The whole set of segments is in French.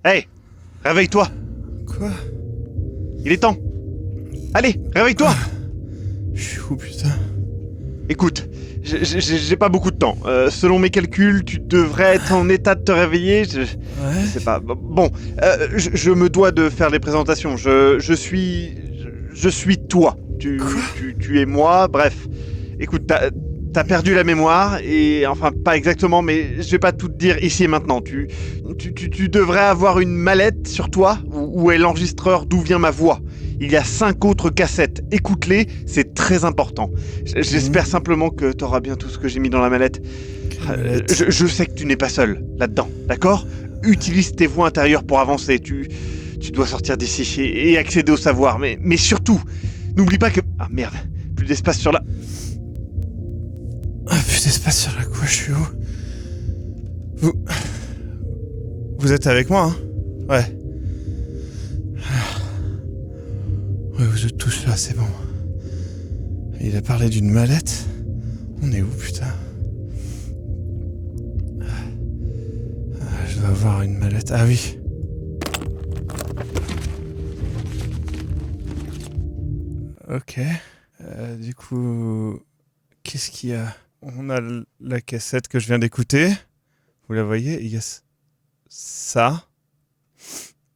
Hey, réveille-toi. Quoi? Il est temps. Allez, réveille-toi. Je suis où, putain? Écoute, j'ai pas beaucoup de temps. Selon mes calculs, tu devrais être en état de te réveiller. Je Ouais? sais pas. Bon, je me dois de faire les présentations. Je suis toi. Tu es moi. Bref. Écoute, t'as perdu la mémoire et enfin pas exactement, mais je vais pas tout te dire ici et maintenant. Tu devrais avoir une mallette sur toi où est l'enregistreur d'où vient ma voix. Il y a 5 autres cassettes. Écoute-les, c'est très important. J'espère simplement que t'auras bien tout ce que j'ai mis dans la mallette. Je sais que tu n'es pas seul là-dedans, d'accord? Utilise tes voix intérieures pour avancer. Tu dois sortir d'ici et accéder au savoir. Mais surtout, n'oublie pas que... Ah merde, plus d'espace sur la... Ah, plus d'espace sur la quoi, je suis où? Vous êtes avec moi, hein? Ouais. Ouais, vous êtes tous là, c'est bon. Il a parlé d'une mallette. On est où, putain? Je dois avoir une mallette. Ah oui. Ok. Du coup... Qu'est-ce qu'il y a? On a la cassette que je viens d'écouter. Vous la voyez? Il y a ça.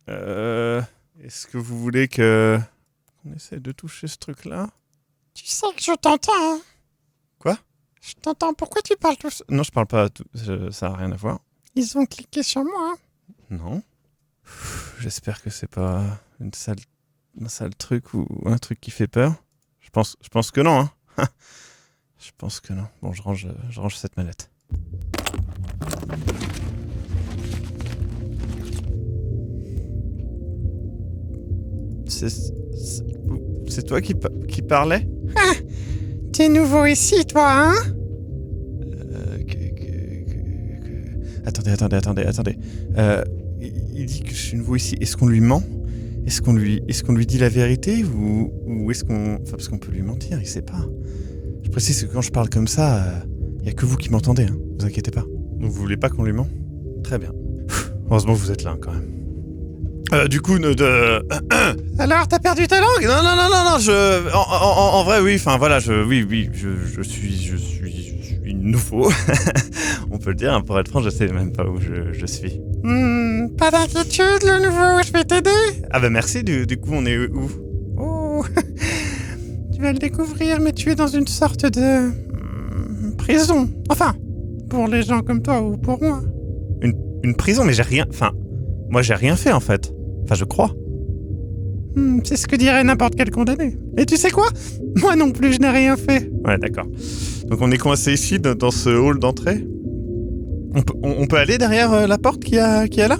Est-ce que vous voulez qu'on essaie de toucher ce truc-là? Tu sais que je t'entends, hein? Quoi? Je t'entends, pourquoi tu parles tout seul? Non, je parle pas. Ça n'a rien à voir. Ils ont cliqué sur moi, hein? Non. J'espère que c'est pas un sale truc ou un truc qui fait peur. Je pense que non, hein. Je pense que non. Bon, je range cette mallette. C'est toi qui parlais? Ah, t'es nouveau ici, toi, hein? Attendez. Il dit que je suis nouveau ici. Est-ce qu'on lui ment? Est-ce qu'on lui dit la vérité ou est-ce qu'on... Enfin, parce qu'on peut lui mentir, il sait pas. Je précise que quand je parle comme ça, y a que vous qui m'entendez, hein. Vous inquiétez pas. Donc vous voulez pas qu'on lui ment? Très bien. Heureusement que vous êtes là, hein, quand même. Du coup, Alors, t'as perdu ta langue? Non, en vrai, oui, enfin voilà, je suis nouveau. On peut le dire, hein, pour être franc, je sais même pas où je suis. Pas d'inquiétude, le nouveau, je vais t'aider. Ah bah merci, du coup, on est où? Oh, tu vas le découvrir, mais tu es dans une sorte de... prison. Enfin, pour les gens comme toi ou pour moi. Une prison, mais j'ai rien... Enfin, moi j'ai rien fait en fait. Enfin, je crois. C'est ce que dirait n'importe quel condamné. Et tu sais quoi? Moi non plus, je n'ai rien fait. Ouais, d'accord. Donc on est coincé ici, dans ce hall d'entrée. On peut aller derrière la porte qu'il y a là?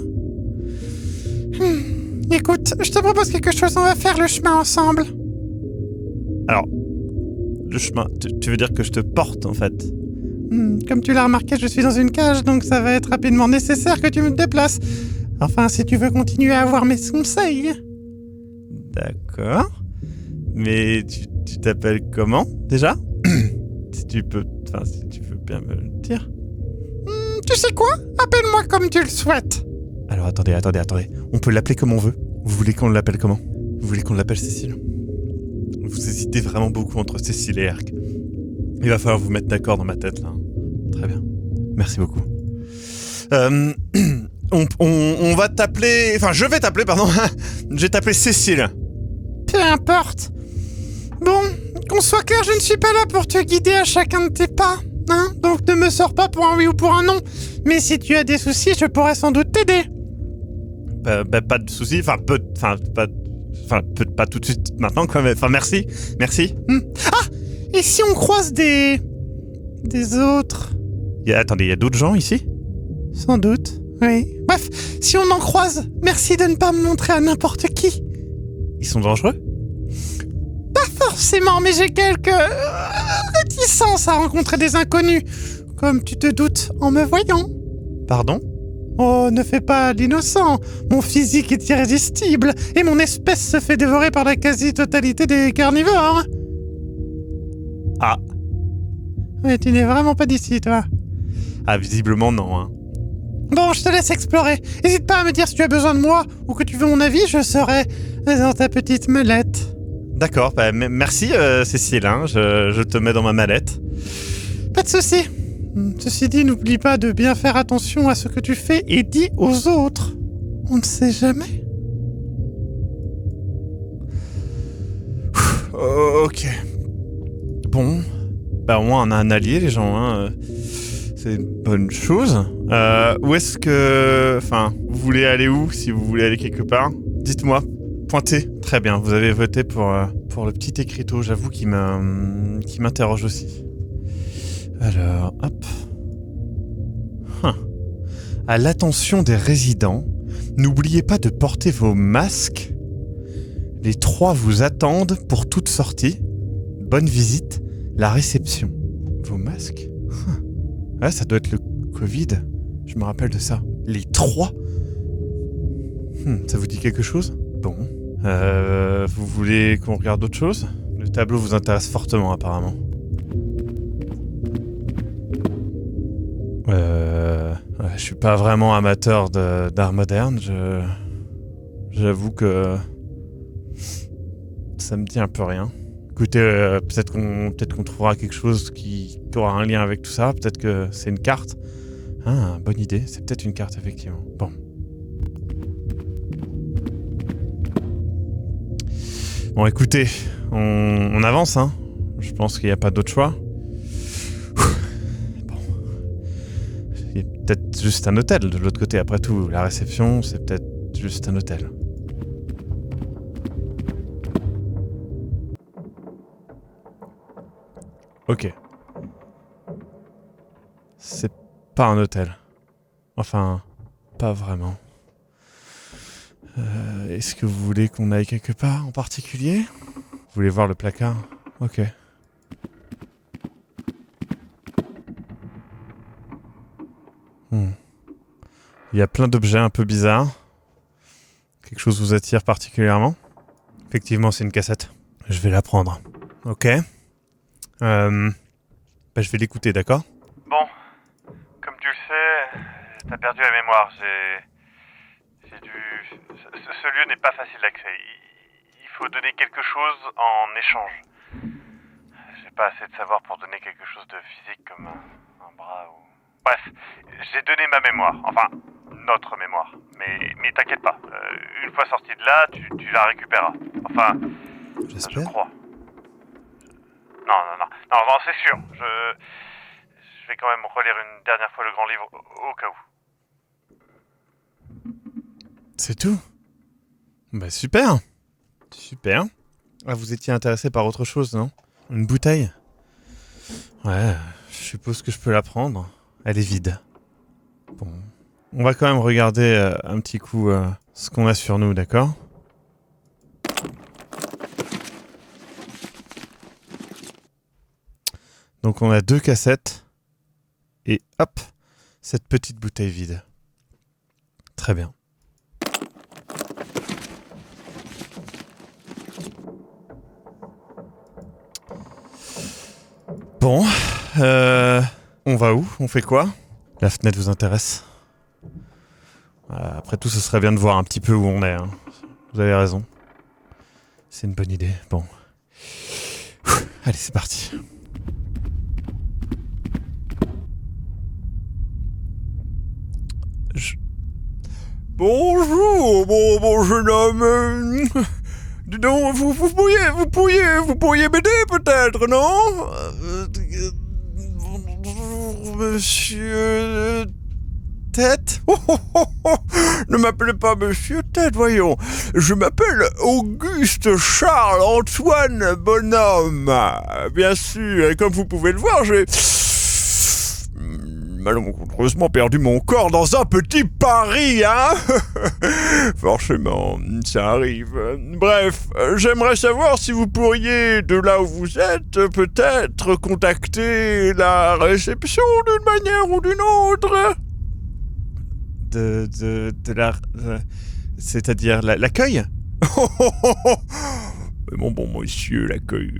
Écoute, je te propose quelque chose, on va faire le chemin ensemble. Alors, le chemin, tu veux dire que je te porte en fait? Comme tu l'as remarqué, je suis dans une cage, donc ça va être rapidement nécessaire que tu me déplaces. Enfin, si tu veux continuer à avoir mes conseils. D'accord. Mais tu t'appelles comment, déjà? Si tu veux bien me le dire. Tu sais quoi? Appelle-moi comme tu le souhaites. Alors, attendez. On peut l'appeler comme on veut. Vous voulez qu'on l'appelle comment? Vous voulez qu'on l'appelle Cécile? Vous hésitez vraiment beaucoup entre Cécile et Erk. Il va falloir vous mettre d'accord dans ma tête, là. Très bien. Merci beaucoup. On va t'appeler... Enfin, je vais t'appeler, pardon. Je vais t'appeler Cécile. Peu importe. Bon, qu'on soit clair, je ne suis pas là pour te guider à chacun de tes pas. Hein? Donc ne me sors pas pour un oui ou pour un non. Mais si tu as des soucis, je pourrais sans doute t'aider. Pas de soucis. Enfin, pas tout de suite maintenant, quand même. Enfin, merci. Ah! Et si on croise des autres? Attendez, il y a d'autres gens ici? Sans doute, oui. Bref, si on en croise, merci de ne pas me montrer à n'importe qui. Ils sont dangereux? Pas forcément, mais j'ai quelques réticences à rencontrer des inconnus. Comme tu te doutes en me voyant. Pardon? Oh, ne fais pas l'innocent. Mon physique est irrésistible et mon espèce se fait dévorer par la quasi-totalité des carnivores. Ah. Mais tu n'es vraiment pas d'ici, toi. Ah, visiblement non, hein. Bon, je te laisse explorer. N'hésite pas à me dire si tu as besoin de moi ou que tu veux mon avis, je serai dans ta petite mallette. D'accord, bah, merci Cécile, hein, je te mets dans ma mallette. Pas de souci. Ceci dit, n'oublie pas de bien faire attention à ce que tu fais et dis aux autres. On ne sait jamais. Ok. Bon, bah au moins on a un allié les gens, hein. C'est une bonne chose. Où est-ce que... Enfin, vous voulez aller où si vous voulez aller quelque part? Dites-moi. Pointez. Très bien, vous avez voté pour le petit écriteau, j'avoue qui m'interroge aussi. Alors, hop. À l'attention des résidents, n'oubliez pas de porter vos masques. Les 3 vous attendent pour toute sortie. Bonne visite, la réception. Vos masques? Ouais, ça doit être le Covid. Je me rappelle de ça. Les 3? Ça vous dit quelque chose? Bon. Vous voulez qu'on regarde autre chose? Le tableau vous intéresse fortement, apparemment. Ouais, je suis pas vraiment amateur d'art moderne. J'avoue que ça me dit un peu rien. Écoutez, peut-être qu'on trouvera quelque chose qui aura un lien avec tout ça. Peut-être que c'est une carte. Ah, bonne idée. C'est peut-être une carte, effectivement. Bon. Bon, écoutez, on avance, hein. Je pense qu'il n'y a pas d'autre choix. Bon. Il y a peut-être juste un hôtel de l'autre côté. Après tout, la réception, c'est peut-être juste un hôtel. Ok. C'est pas un hôtel. Enfin, pas vraiment. Est-ce que vous voulez qu'on aille quelque part en particulier? Vous voulez voir le placard? Ok. Il y a plein d'objets un peu bizarres. Quelque chose vous attire particulièrement? Effectivement, c'est une cassette. Je vais la prendre. Ok. Je vais l'écouter, d'accord? Bon, comme tu le sais, t'as perdu la mémoire. J'ai dû... Ce lieu n'est pas facile d'accès. Il faut donner quelque chose en échange. J'ai pas assez de savoir pour donner quelque chose de physique comme un bras ou... Bref, j'ai donné ma mémoire. Enfin, notre mémoire. Mais t'inquiète pas. Une fois sorti de là, tu la récupéreras. Enfin, J'espère. je crois. Non, c'est sûr. Je vais quand même relire une dernière fois le grand livre au cas où. C'est tout? Bah super. Super. Ah, vous étiez intéressé par autre chose, non? Une bouteille? Ouais, je suppose que je peux la prendre. Elle est vide. Bon. On va quand même regarder un petit coup ce qu'on a sur nous, d'accord? Donc on a 2 cassettes. Et hop, cette petite bouteille vide. Très bien. Bon, on va où? On fait quoi? La fenêtre vous intéresse? Après tout, ce serait bien de voir un petit peu où on est, hein. Vous avez raison. C'est une bonne idée. Bon. Allez, c'est parti. Bonjour, mon jeune homme. Dis donc, vous pourriez m'aider peut-être, non? Bonjour, monsieur Tête. Ne m'appelez pas monsieur Tête, voyons. Je m'appelle Auguste Charles Antoine Bonhomme. Bien sûr, et comme vous pouvez le voir, j'ai malencontreusement perdu mon corps dans un petit pari, hein. Forcément, ça arrive. Bref, j'aimerais savoir si vous pourriez, de là où vous êtes, peut-être contacter la réception d'une manière ou d'une autre. C'est-à-dire l'accueil? Mais bon, monsieur, l'accueil,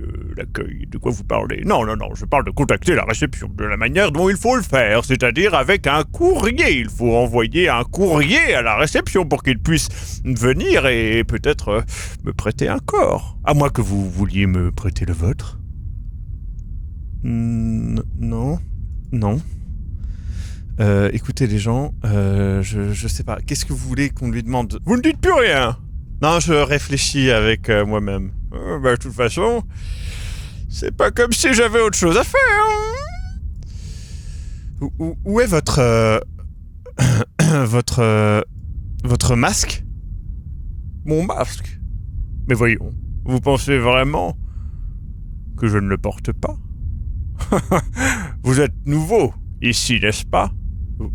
de quoi vous parlez? Non, je parle de contacter la réception de la manière dont il faut le faire, c'est-à-dire avec un courrier. Il faut envoyer un courrier à la réception pour qu'ils puissent venir et peut-être me prêter un corps. À moins que vous vouliez me prêter le vôtre. Non. Écoutez les gens, je sais pas, qu'est-ce que vous voulez qu'on lui demande? Vous ne dites plus rien? Non, je réfléchis avec moi-même. De toute façon, c'est pas comme si j'avais autre chose à faire. Où est votre masque? Mon masque? Mais voyons, vous pensez vraiment que je ne le porte pas? Vous êtes nouveau ici, n'est-ce pas?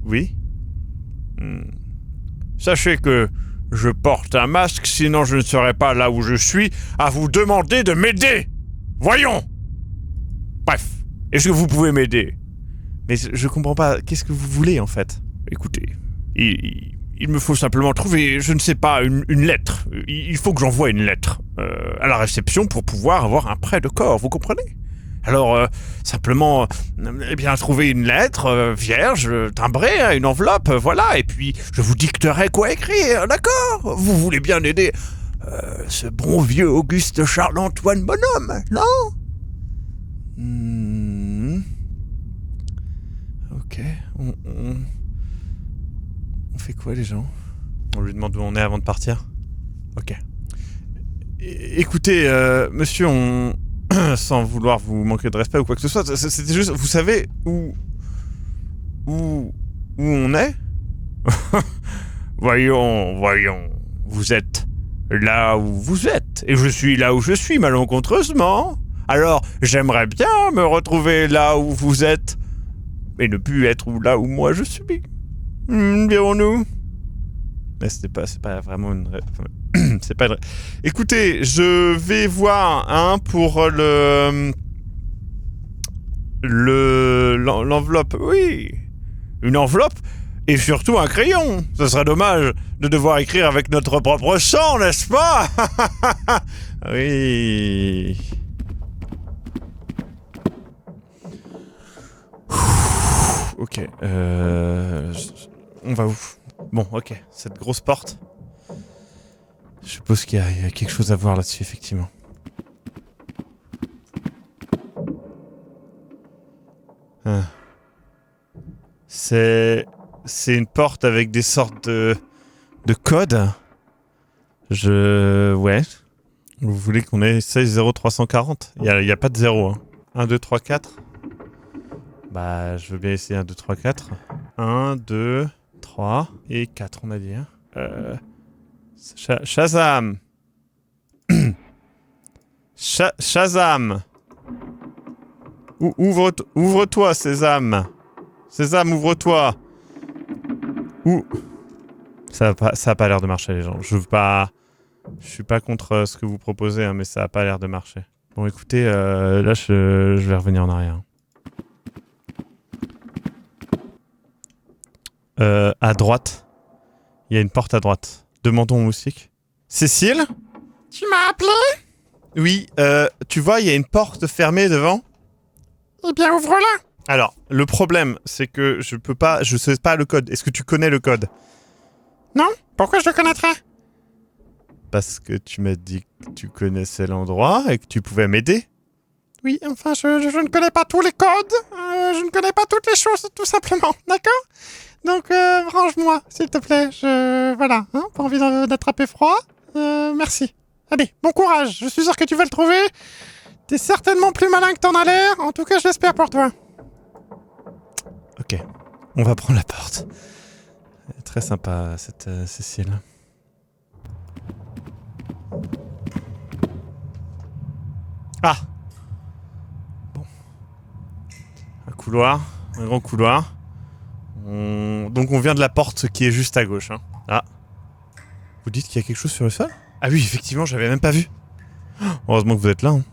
Oui. Sachez que je porte un masque, sinon je ne serais pas là où je suis à vous demander de m'aider. Voyons. Bref, est-ce que vous pouvez m'aider? Mais je comprends pas, qu'est-ce que vous voulez en fait? Écoutez, il me faut simplement trouver, je ne sais pas, une lettre. Il faut que j'envoie une lettre à la réception pour pouvoir avoir un prêt de corps, vous comprenez? Alors, simplement, trouver une lettre vierge, timbrée, hein, une enveloppe, voilà, et puis je vous dicterai quoi écrire, d'accord? Vous voulez bien aider ce bon vieux Auguste Charles-Antoine Bonhomme, non? Ok, on fait quoi les gens? On lui demande où on est avant de partir? Ok. Écoutez, monsieur, sans vouloir vous manquer de respect ou quoi que ce soit, c'était juste, vous savez où on est? Voyons, vous êtes là où vous êtes, et je suis là où je suis, malencontreusement. Alors, j'aimerais bien me retrouver là où vous êtes, et ne plus être là où moi je suis. Dirons-nous? Mais c'est pas vraiment une... c'est pas... Écoutez, je vais voir pour l'enveloppe. Oui, une enveloppe et surtout un crayon. Ce serait dommage de devoir écrire avec notre propre sang, n'est-ce pas? Oui. Ok. On va où? Bon, ok. Cette grosse porte. Je suppose qu'il y a quelque chose à voir là-dessus, effectivement. Ah. C'est une porte avec des sortes de codes. Ouais. Vous voulez qu'on ait 160340? Il y a pas de 0. Hein. 1, 2, 3, 4. Bah, je veux bien essayer 1, 2, 3, 4. 1, 2, 3 et 4, on a dit. Hein. Shazam. Shazam. Ouvre-toi, Sésame. Sésame, ouvre-toi. Ça a pas l'air de marcher, les gens. Je suis pas contre ce que vous proposez, hein, mais ça a pas l'air de marcher. Bon, écoutez, là, je vais revenir en arrière. À droite. Il y a une porte à droite. Demandons au moustique. Cécile? Tu m'as appelé? Oui, tu vois, il y a une porte fermée devant. Eh bien, ouvre-la. Alors, le problème, c'est que je sais pas le code. Est-ce que tu connais le code? Non? Pourquoi je le connaîtrais? Parce que tu m'as dit que tu connaissais l'endroit et que tu pouvais m'aider. Oui, enfin, je ne connais pas tous les codes. Je ne connais pas toutes les choses, tout simplement. D'accord? Donc, range-moi, s'il te plaît. Voilà, hein, pas envie d'attraper froid. Merci. Allez, bon courage. Je suis sûr que tu vas le trouver. T'es certainement plus malin que t'en as l'air. En tout cas, je l'espère pour toi. Ok, on va prendre la porte. Elle est très sympa, cette Cécile. Ah! Bon. Un couloir, un grand couloir. Donc on vient de la porte qui est juste à gauche. Hein. Ah. Vous dites qu'il y a quelque chose sur le sol? Ah oui, effectivement, j'avais même pas vu. Heureusement que vous êtes là. Hein.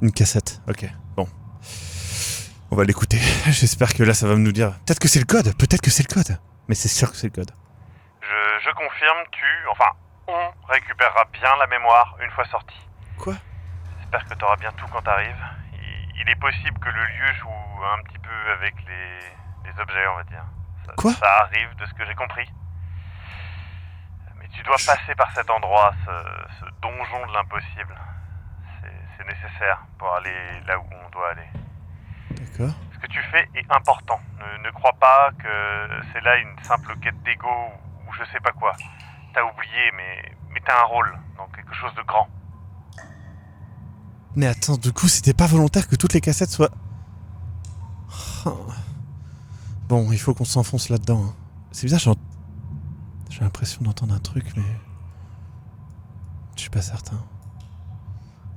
Une cassette. Ok, bon. On va l'écouter. J'espère que là, ça va nous dire... Peut-être que c'est le code. Peut-être que c'est le code. Mais c'est sûr que c'est le code. Je confirme, on récupérera bien la mémoire une fois sorti. Quoi? J'espère que t'auras bien tout quand t'arrives. Il est possible que le lieu joue un petit peu avec les objets, on va dire. Quoi? Ça arrive, de ce que j'ai compris. Mais tu dois passer par cet endroit, ce donjon de l'impossible. C'est nécessaire pour aller là où on doit aller. D'accord. Ce que tu fais est important. Ne crois pas que c'est là une simple quête d'ego ou je sais pas quoi. T'as oublié, mais t'as un rôle dans quelque chose de grand. Mais attends, du coup, c'était pas volontaire que toutes les cassettes soient... Oh. Bon, il faut qu'on s'enfonce là-dedans. Hein. C'est bizarre, j'ai l'impression d'entendre un truc, mais... Je suis pas certain.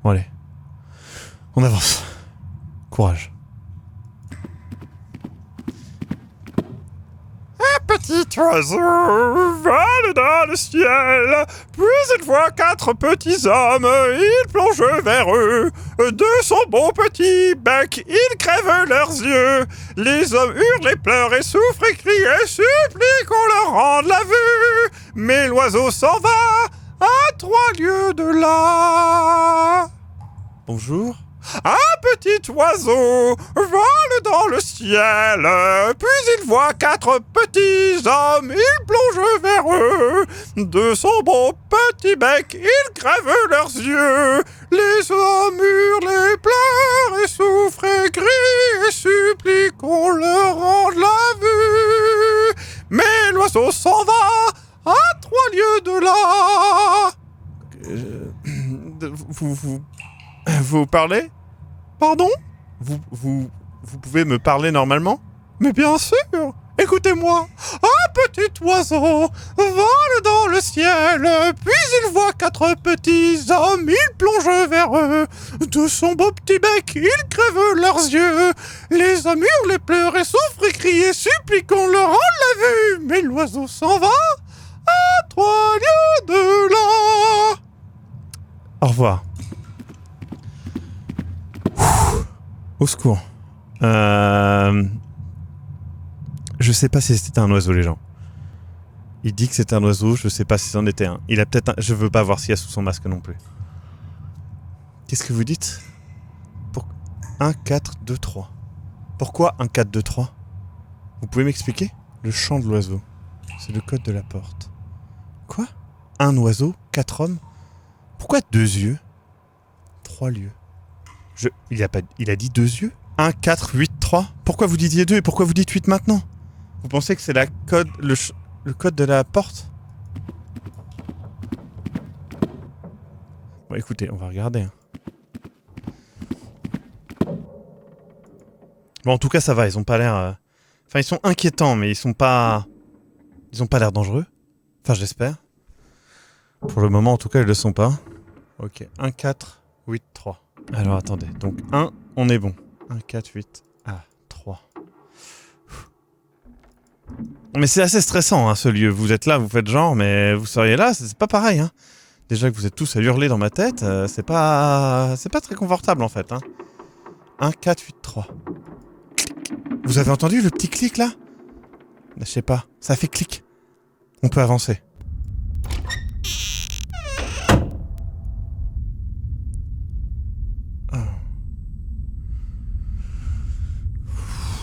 Bon, allez. On avance. Courage. Petit oiseau vole dans le ciel, puis il voit 4 petits hommes, il plonge vers eux. De son bon petit bec, il crève leurs yeux. Les hommes hurlent et pleurent et souffrent et crient et supplient qu'on leur rende la vue. Mais l'oiseau s'en va à 3 lieues de là. Bonjour. Un petit oiseau vole dans le ciel, puis il voit 4 petits hommes, il plonge vers eux. De son bon petit bec, il crève leurs yeux. Les hommes hurlent et pleurent et souffrent et crient et supplient qu'on leur rende la vue. Mais l'oiseau s'en va à 3 lieues de là. Vous parlez? Pardon? Vous pouvez me parler normalement? Mais bien sûr! Écoutez-moi! Un petit oiseau vole dans le ciel, puis il voit 4 petits hommes, il plonge vers eux. De son beau petit bec, il crève leurs yeux. Les hommes hurlent et pleurent et souffrent et crient et supplient qu'on leur rende la vue. Mais l'oiseau s'en va à 3 lieues de là. Au revoir. Au secours. Je sais pas si c'était un oiseau, les gens. Il dit que c'est un oiseau, je sais pas si c'en était un. Il a peut-être un... Je veux pas voir s'il y a sous son masque non plus. Qu'est-ce que vous dites? Pour 1, 4, 2, 3. Pourquoi 1, 4, 2, 3? Vous pouvez m'expliquer? Le chant de l'oiseau. C'est le code de la porte. Quoi? Un oiseau? 4 hommes? Pourquoi 2 yeux? 3 lieux. Il a dit 2 yeux? 1, 4, 8, 3? Pourquoi vous disiez 2 et pourquoi vous dites 8 maintenant? Vous pensez que c'est le code de la porte? Bon, écoutez, on va regarder. Hein. Bon, en tout cas, ça va, ils ont pas l'air... Enfin, ils sont inquiétants, mais ils ont pas l'air dangereux. Enfin, j'espère. Pour le moment, en tout cas, ils le sont pas. Ok, 1, 4, 8, 3. Alors, attendez. Donc, 1, on est bon. 1, 4, 8, 3. Mais c'est assez stressant, hein, ce lieu. Vous êtes là, vous faites genre, mais vous seriez là, c'est pas pareil, hein. Déjà que vous êtes tous à hurler dans ma tête, c'est pas très confortable, en fait, hein. 1, 4, 8, 3. Vous avez entendu le petit clic, là? Je sais pas. Ça fait clic. On peut avancer.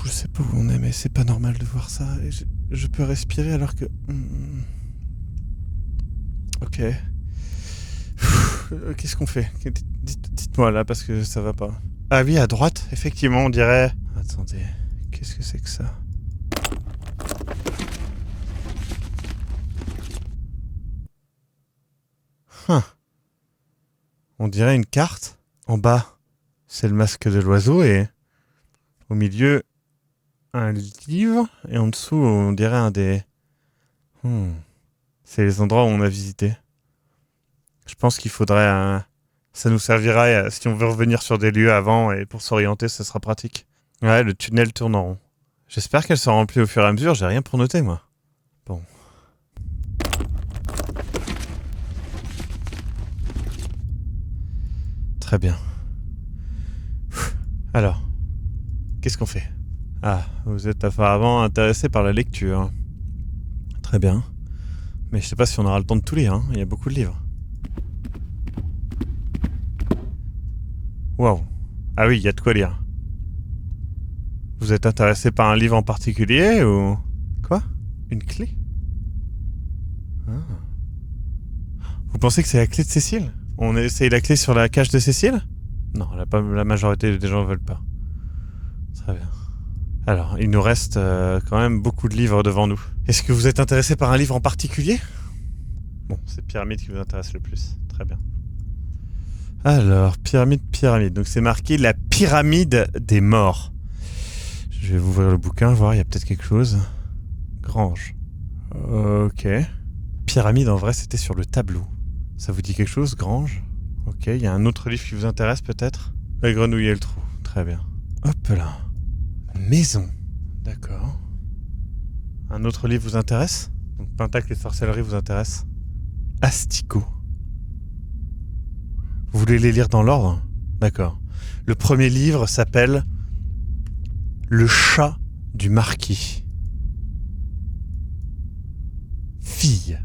Je sais pas où on est, mais c'est pas normal de voir ça. Et je peux respirer alors que... Ok. Qu'est-ce qu'on fait? Dites-moi là, parce que ça va pas. Ah oui, à droite, effectivement, on dirait... Attendez, qu'est-ce que c'est que ça? On dirait une carte. En bas, c'est le masque de l'oiseau et... Au milieu... un livre, et en dessous, on dirait un des... C'est les endroits où on a visité. Je pense qu'il faudrait... Ça nous servirait si on veut revenir sur des lieux avant, et pour s'orienter, ça sera pratique. Ouais, le tunnel tourne en rond. J'espère qu'elle se remplit au fur et à mesure, j'ai rien pour noter, moi. Bon. Très bien. Alors, qu'est-ce qu'on fait? Ah, vous êtes apparemment intéressé par la lecture. Très bien. Mais je sais pas si on aura le temps de tout lire, hein. Il y a beaucoup de livres. Waouh. Ah oui, il y a de quoi lire. Vous êtes intéressé par un livre en particulier ou... Quoi? Une clé? Ah. Vous pensez que c'est la clé de Cécile? On essaye la clé sur la cage de Cécile? Non, la majorité des gens ne veulent pas. Très bien. Alors, il nous reste quand même beaucoup de livres devant nous. Est-ce que vous êtes intéressé par un livre en particulier? Bon, c'est Pyramide qui vous intéresse le plus. Très bien. Alors, Pyramide. Donc c'est marqué la pyramide des morts. Je vais vous ouvrir le bouquin, voir, il y a peut-être quelque chose. Grange. Ok. Pyramide, en vrai, c'était sur le tableau. Ça vous dit quelque chose, Grange? Ok, il y a un autre livre qui vous intéresse peut-être? La grenouille et le trou. Très bien. Hop là. Maison. D'accord. Un autre livre vous intéresse? Donc Pentacle et sorcellerie vous intéresse? Asticot. Vous voulez les lire dans l'ordre? D'accord. Le premier livre s'appelle Le chat du marquis. Fille.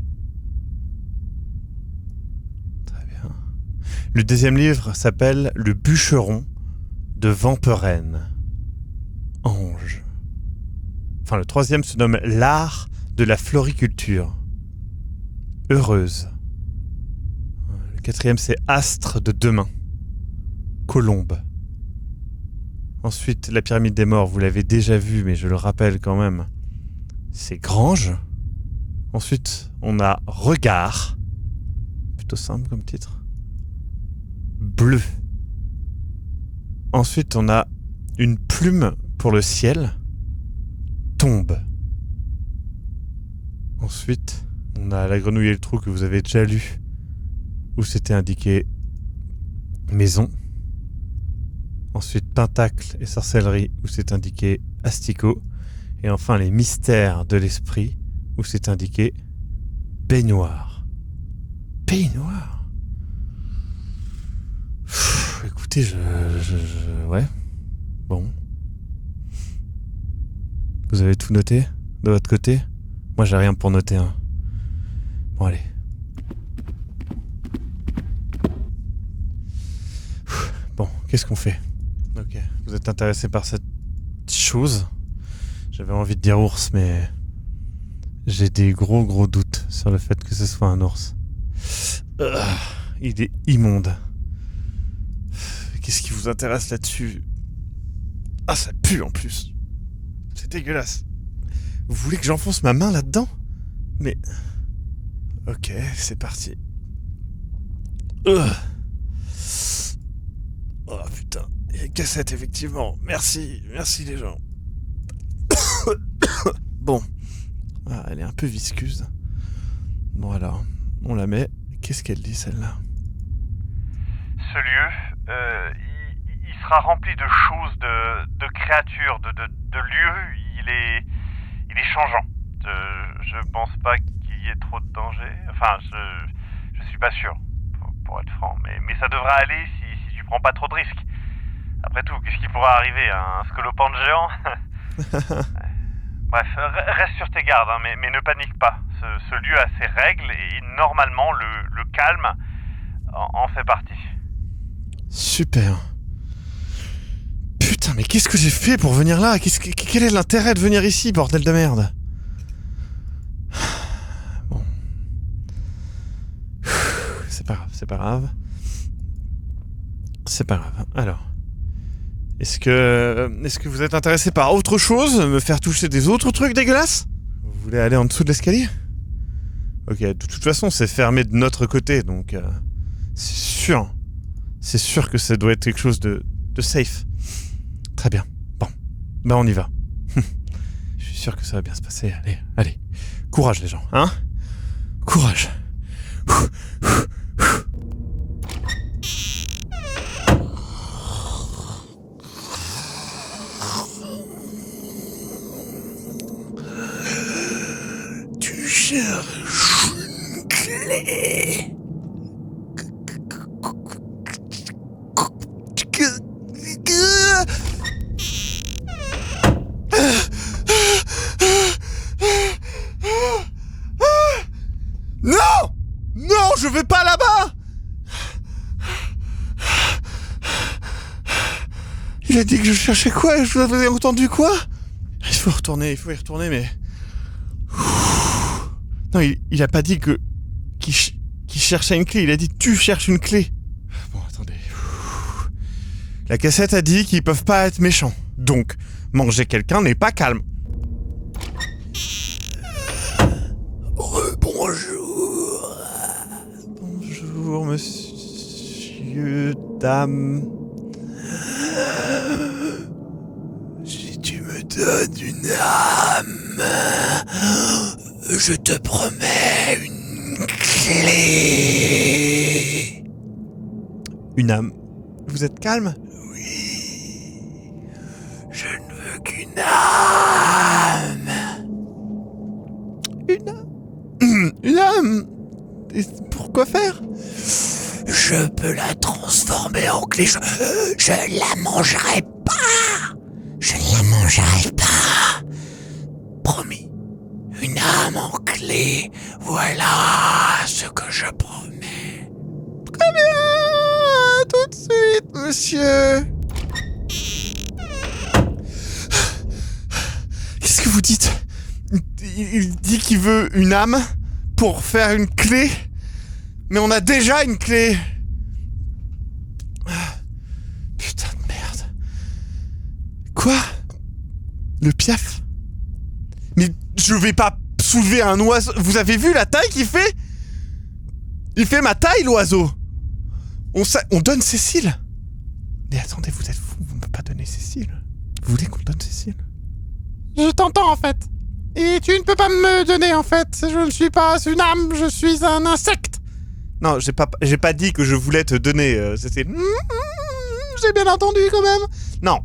Très bien. Le deuxième livre s'appelle Le bûcheron de Vamperenne. Ange. Enfin, le troisième se nomme L'art de la floriculture. Heureuse. Le quatrième, c'est Astre de demain. Colombe. Ensuite, la pyramide des morts, vous l'avez déjà vu, mais je le rappelle quand même. C'est Grange. Ensuite, on a Regard. Plutôt simple comme titre. Bleu. Ensuite, on a Une plume pour le ciel. Tombe. Ensuite, on a La grenouille et le trou que vous avez déjà lu, où c'était indiqué Maison. Ensuite, Pentacle et sorcellerie, où c'est indiqué Asticot. Et enfin, Les mystères de l'esprit, où c'est indiqué Baignoire. Baignoire. Écoutez, ouais. Bon. Vous avez tout noté de votre côté? Moi, j'ai rien pour noter. Hein. Bon, allez. Bon, qu'est-ce qu'on fait? Ok, vous êtes intéressé par cette chose? J'avais envie de dire ours, mais j'ai des gros doutes sur le fait que ce soit un ours. Il est immonde. Qu'est-ce qui vous intéresse là-dessus? Ah, ça pue en plus. C'est dégueulasse. Vous voulez que j'enfonce ma main là-dedans? Mais... Ok, c'est parti. Oh putain. Il y a une cassette, effectivement. Merci les gens. Bon. Ah, elle est un peu visqueuse. Bon alors, on la met. Qu'est-ce qu'elle dit celle-là? Ce lieu, il sera rempli de choses, de créatures, de lieux. Il est changeant. Je pense pas qu'il y ait trop de danger. Enfin, je suis pas sûr, pour être franc. Mais ça devrait aller si tu prends pas trop de risques. Après tout, qu'est-ce qui pourra arriver? Un scolopendre géant? Bref, reste sur tes gardes, hein, mais ne panique pas. Ce lieu a ses règles et normalement le calme en fait partie. Super. Putain, mais qu'est-ce que j'ai fait pour venir là? Quel est l'intérêt de venir ici, bordel de merde? Bon. C'est pas grave. Alors. Est-ce que vous êtes intéressé par autre chose? Me faire toucher des autres trucs dégueulasses? Vous voulez aller en dessous de l'escalier? Ok, de toute façon, c'est fermé de notre côté, donc... C'est sûr que ça doit être quelque chose de safe. Très bien. Bon. Ben, on y va. Je suis sûr que ça va bien se passer. Allez. Courage, les gens, hein? Courage. Tu cherches une clé. Non, je vais pas là-bas. Il a dit que je cherchais quoi? Je vous avais entendu quoi? Il faut y retourner, mais... Non, il a pas dit qu'il cherchait une clé, il a dit tu cherches une clé. Bon, attendez. La cassette a dit qu'ils peuvent pas être méchants. Donc, manger quelqu'un n'est pas calme. Bonjour. Bonjour, monsieur, dame. Si tu me donnes une âme, je te promets une clé. Une âme? Vous êtes calme? Oui. Je ne veux qu'une âme. Une âme? Une âme? Et pourquoi faire? Je peux la transformer en clé. Je la mangerai pas. Je la mangerai pas. Promis. Une âme en clé. Voilà ce que je promets. Très bien. Tout de suite, monsieur. Qu'est-ce que vous dites? Il dit qu'il veut une âme pour faire une clé. Mais on a déjà une clé. Putain de merde. Quoi? Le piaf? Mais je vais pas soulever un oiseau. Vous avez vu la taille qu'il fait? Il fait ma taille, l'oiseau. On donne Cécile. Mais attendez, vous êtes fous, vous ne pouvez pas donner Cécile. Vous voulez qu'on donne Cécile? Je t'entends en fait. Et tu ne peux pas me donner en fait. Je ne suis pas une âme, je suis un insecte. Non, j'ai pas dit que je voulais te donner, Cécile. J'ai bien entendu quand même. Non,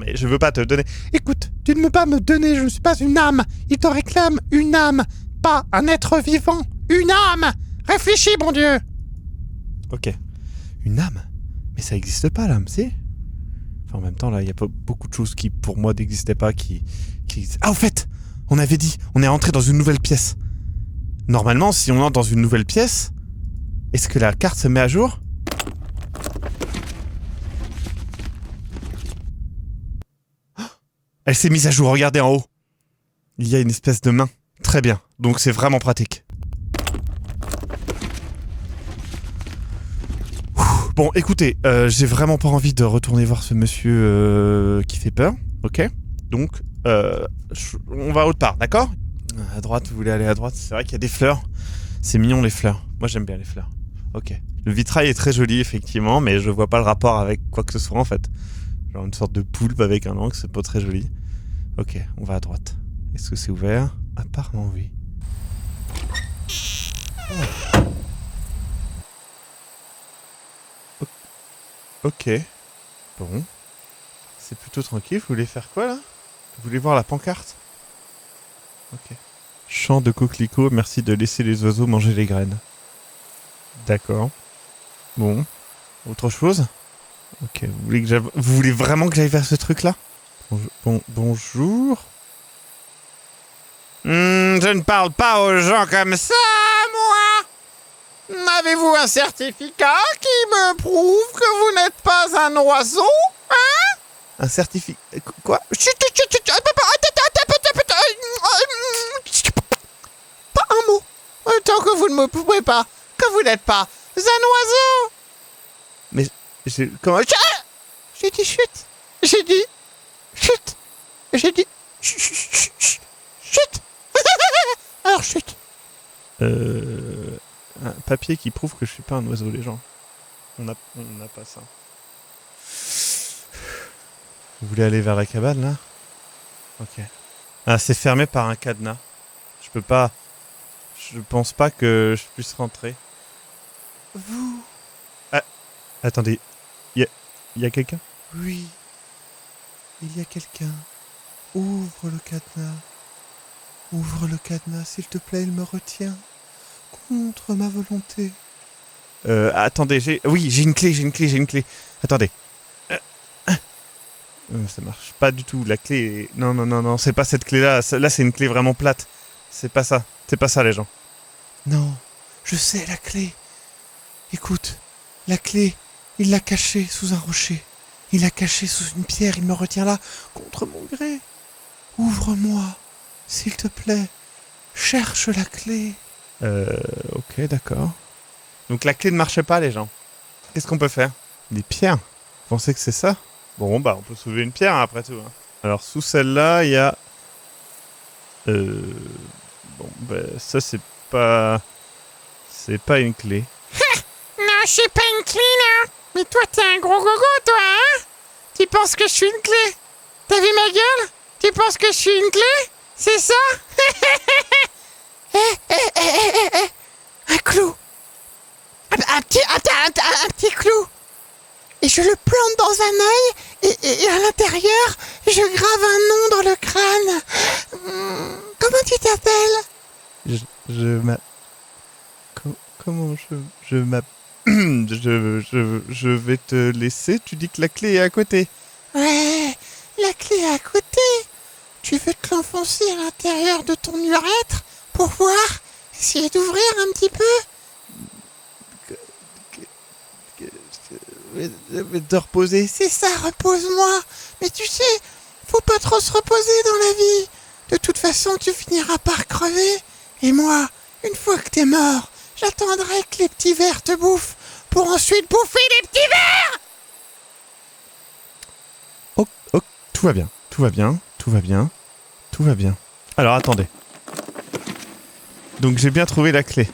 mais je veux pas te donner. Écoute, tu ne peux pas me donner, je ne suis pas une âme. Il te réclame une âme, pas un être vivant. Une âme. Réfléchis, bon Dieu. Ok. Une âme? Mais ça existe pas, l'âme, si? Enfin, en même temps, là, il y a pas beaucoup de choses qui, pour moi, n'existaient pas, qui existent. Ah, au fait, on avait dit, on est rentré dans une nouvelle pièce. Normalement, si on entre dans une nouvelle pièce, est-ce que la carte se met à jour? Elle s'est mise à jour, regardez en haut. Il y a une espèce de main. Très bien, donc c'est vraiment pratique. Bon, écoutez, j'ai vraiment pas envie de retourner voir ce monsieur qui fait peur, ok? Donc, on va autre part, d'accord? À droite, vous voulez aller à droite? C'est vrai qu'il y a des fleurs. C'est mignon, les fleurs. Moi, j'aime bien les fleurs. Ok. Le vitrail est très joli, effectivement, mais je vois pas le rapport avec quoi que ce soit, en fait. Genre une sorte de poulpe avec un angle, c'est pas très joli. Ok, on va à droite. Est-ce que c'est ouvert? Apparemment, oui. Oh. Ok. Bon. C'est plutôt tranquille. Vous voulez faire quoi, là? Vous voulez voir la pancarte? Ok. Champ de coquelicots, merci de laisser les oiseaux manger les graines. D'accord. Bon. Autre chose? Ok, vous voulez vraiment que j'aille vers ce truc-là? Bonjour. Je ne parle pas aux gens comme ça, moi. Avez-vous un certificat qui me prouve que vous n'êtes pas un oiseau? Hein? Un certificat... Quoi? Pas un mot. Tant que vous ne me prouvez pas que vous n'êtes pas un oiseau. Mais... Comment... J'ai dit chut. J'ai dit chut. J'ai dit chut. Alors chut. Un papier qui prouve que je suis pas un oiseau, les gens. On n'a pas ça. Vous voulez aller vers la cabane, là? Ok. Ah, c'est fermé par un cadenas. Je peux pas... Je pense pas que je puisse rentrer. Vous... Ah, attendez. Il y a quelqu'un? Oui. Il y a quelqu'un. Ouvre le cadenas. Ouvre le cadenas, s'il te plaît, il me retient. Contre ma volonté. Attendez, oui, j'ai une clé. Attendez. Ça marche pas du tout, la clé est... Non, c'est pas cette clé-là. Là, c'est une clé vraiment plate. C'est pas ça, les gens. Non, je sais la clé. Écoute, la clé, il l'a cachée sous un rocher. Il a caché sous une pierre, il me retient là, contre mon gré. Ouvre-moi, s'il te plaît. Cherche la clé. Ok, d'accord. Donc la clé ne marchait pas, les gens. Qu'est-ce qu'on peut faire? Des pierres. Vous pensez que c'est ça? Bon, bah, on peut soulever une pierre, hein, après tout. Hein. Alors, sous celle-là, il y a... Bon, bah, ça, c'est pas une clé. Non, je suis pas une clé, non. Mais toi, t'es un gros gogo, toi, hein? Tu penses que je suis une clé? T'as vu ma gueule? Tu penses que je suis une clé? C'est ça? Un clou. Un petit clou. Et je le plante dans un œil, et à l'intérieur, je grave un nom dans le crâne. Comment tu t'appelles? Comment je vais te laisser. Tu dis que la clé est à côté. Ouais, la clé est à côté. Tu veux te l'enfoncer à l'intérieur de ton urètre pour voir? Essayer d'ouvrir un petit peu? Je vais te reposer. C'est ça, repose-moi. Mais tu sais, faut pas trop se reposer dans la vie. De toute façon, tu finiras par crever. Et moi, une fois que t'es mort, j'attendrai que les petits vers te bouffent pour ensuite bouffer les petits vers. Oh, tout va bien. Alors, attendez. Donc, j'ai bien trouvé la clé.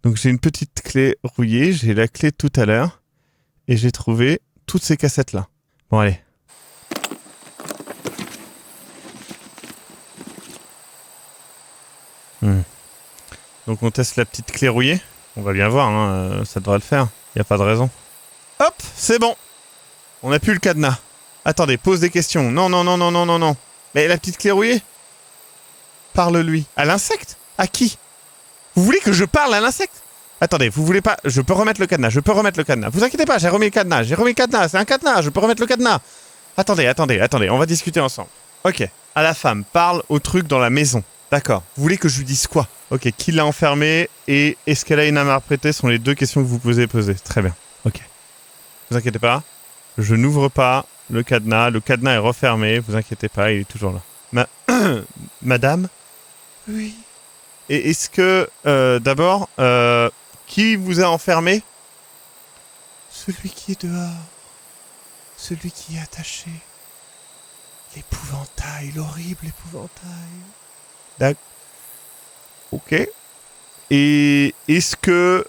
Donc, j'ai une petite clé rouillée, j'ai la clé de tout à l'heure, et j'ai trouvé toutes ces cassettes-là. Bon, allez. Donc, on teste la petite clé rouillée. On va bien voir, hein, ça devrait le faire. Il n'y a pas de raison. Hop, c'est bon. On n'a plus le cadenas. Attendez, pose des questions. Non. Mais la petite clé rouillée? Parle-lui. À l'insecte? À qui? Vous voulez que je parle à l'insecte? Attendez, vous voulez pas... Je peux remettre le cadenas. Vous inquiétez pas, j'ai remis le cadenas. C'est un cadenas, je peux remettre le cadenas. Attendez, on va discuter ensemble. Ok. À la femme, parle au truc dans la maison. D'accord. Vous voulez que je lui dise quoi? Ok, qui l'a enfermée et est-ce qu'elle a une âme à prêter sont les deux questions que vous pouvez poser. Très bien. Ok. Vous inquiétez pas. Je n'ouvre pas le cadenas est refermé. Vous inquiétez pas, il est toujours là. Madame? Oui. Et est-ce que, d'abord, qui vous a enfermé? Celui qui est dehors. Celui qui est attaché. L'épouvantail, l'horrible épouvantail. D'accord. Ok. Et est-ce que,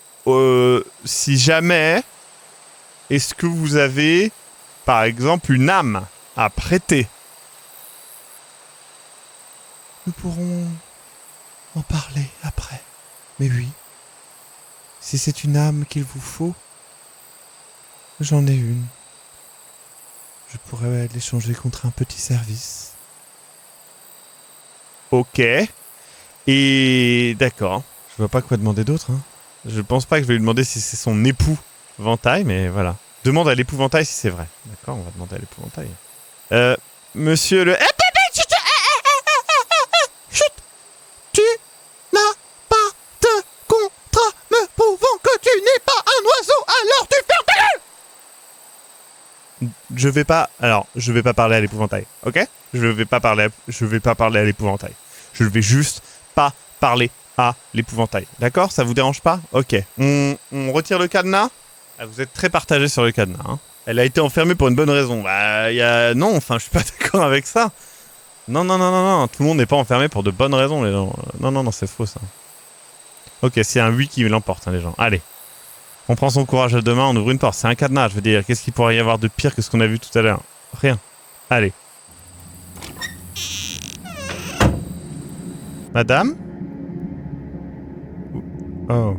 si jamais, est-ce que vous avez, par exemple, une âme à prêter? Nous pourrons en parler après. Mais oui, si c'est une âme qu'il vous faut, j'en ai une. Je pourrais l'échanger contre un petit service. Ok. Et d'accord. Je vois pas quoi demander d'autre. Hein. Je pense pas que je vais lui demander si c'est son épouvantail, mais voilà. Demande à l'épouvantail si c'est vrai. D'accord, on va demander à l'épouvantail. Monsieur le... Chut! Tu n'as pas de contrat me prouvant que tu n'es pas un oiseau, alors tu fermes ta gueule! Je vais pas parler à l'épouvantail, ok? Je vais pas parler à l'épouvantail. Je vais juste pas parler à l'épouvantail. D'accord? Ça vous dérange pas? Ok. On retire le cadenas? Ah, vous êtes très partagé sur le cadenas, hein. Elle a été enfermée pour une bonne raison. Bah, non, enfin, je suis pas d'accord avec ça. Non. Tout le monde n'est pas enfermé pour de bonnes raisons, les gens. Non, c'est faux, ça. Ok, c'est un oui qui l'emporte, hein, les gens. Allez. On prend son courage à deux mains, on ouvre une porte. C'est un cadenas, je veux dire. Qu'est-ce qu'il pourrait y avoir de pire que ce qu'on a vu tout à l'heure? Rien. Allez. Madame? Oh.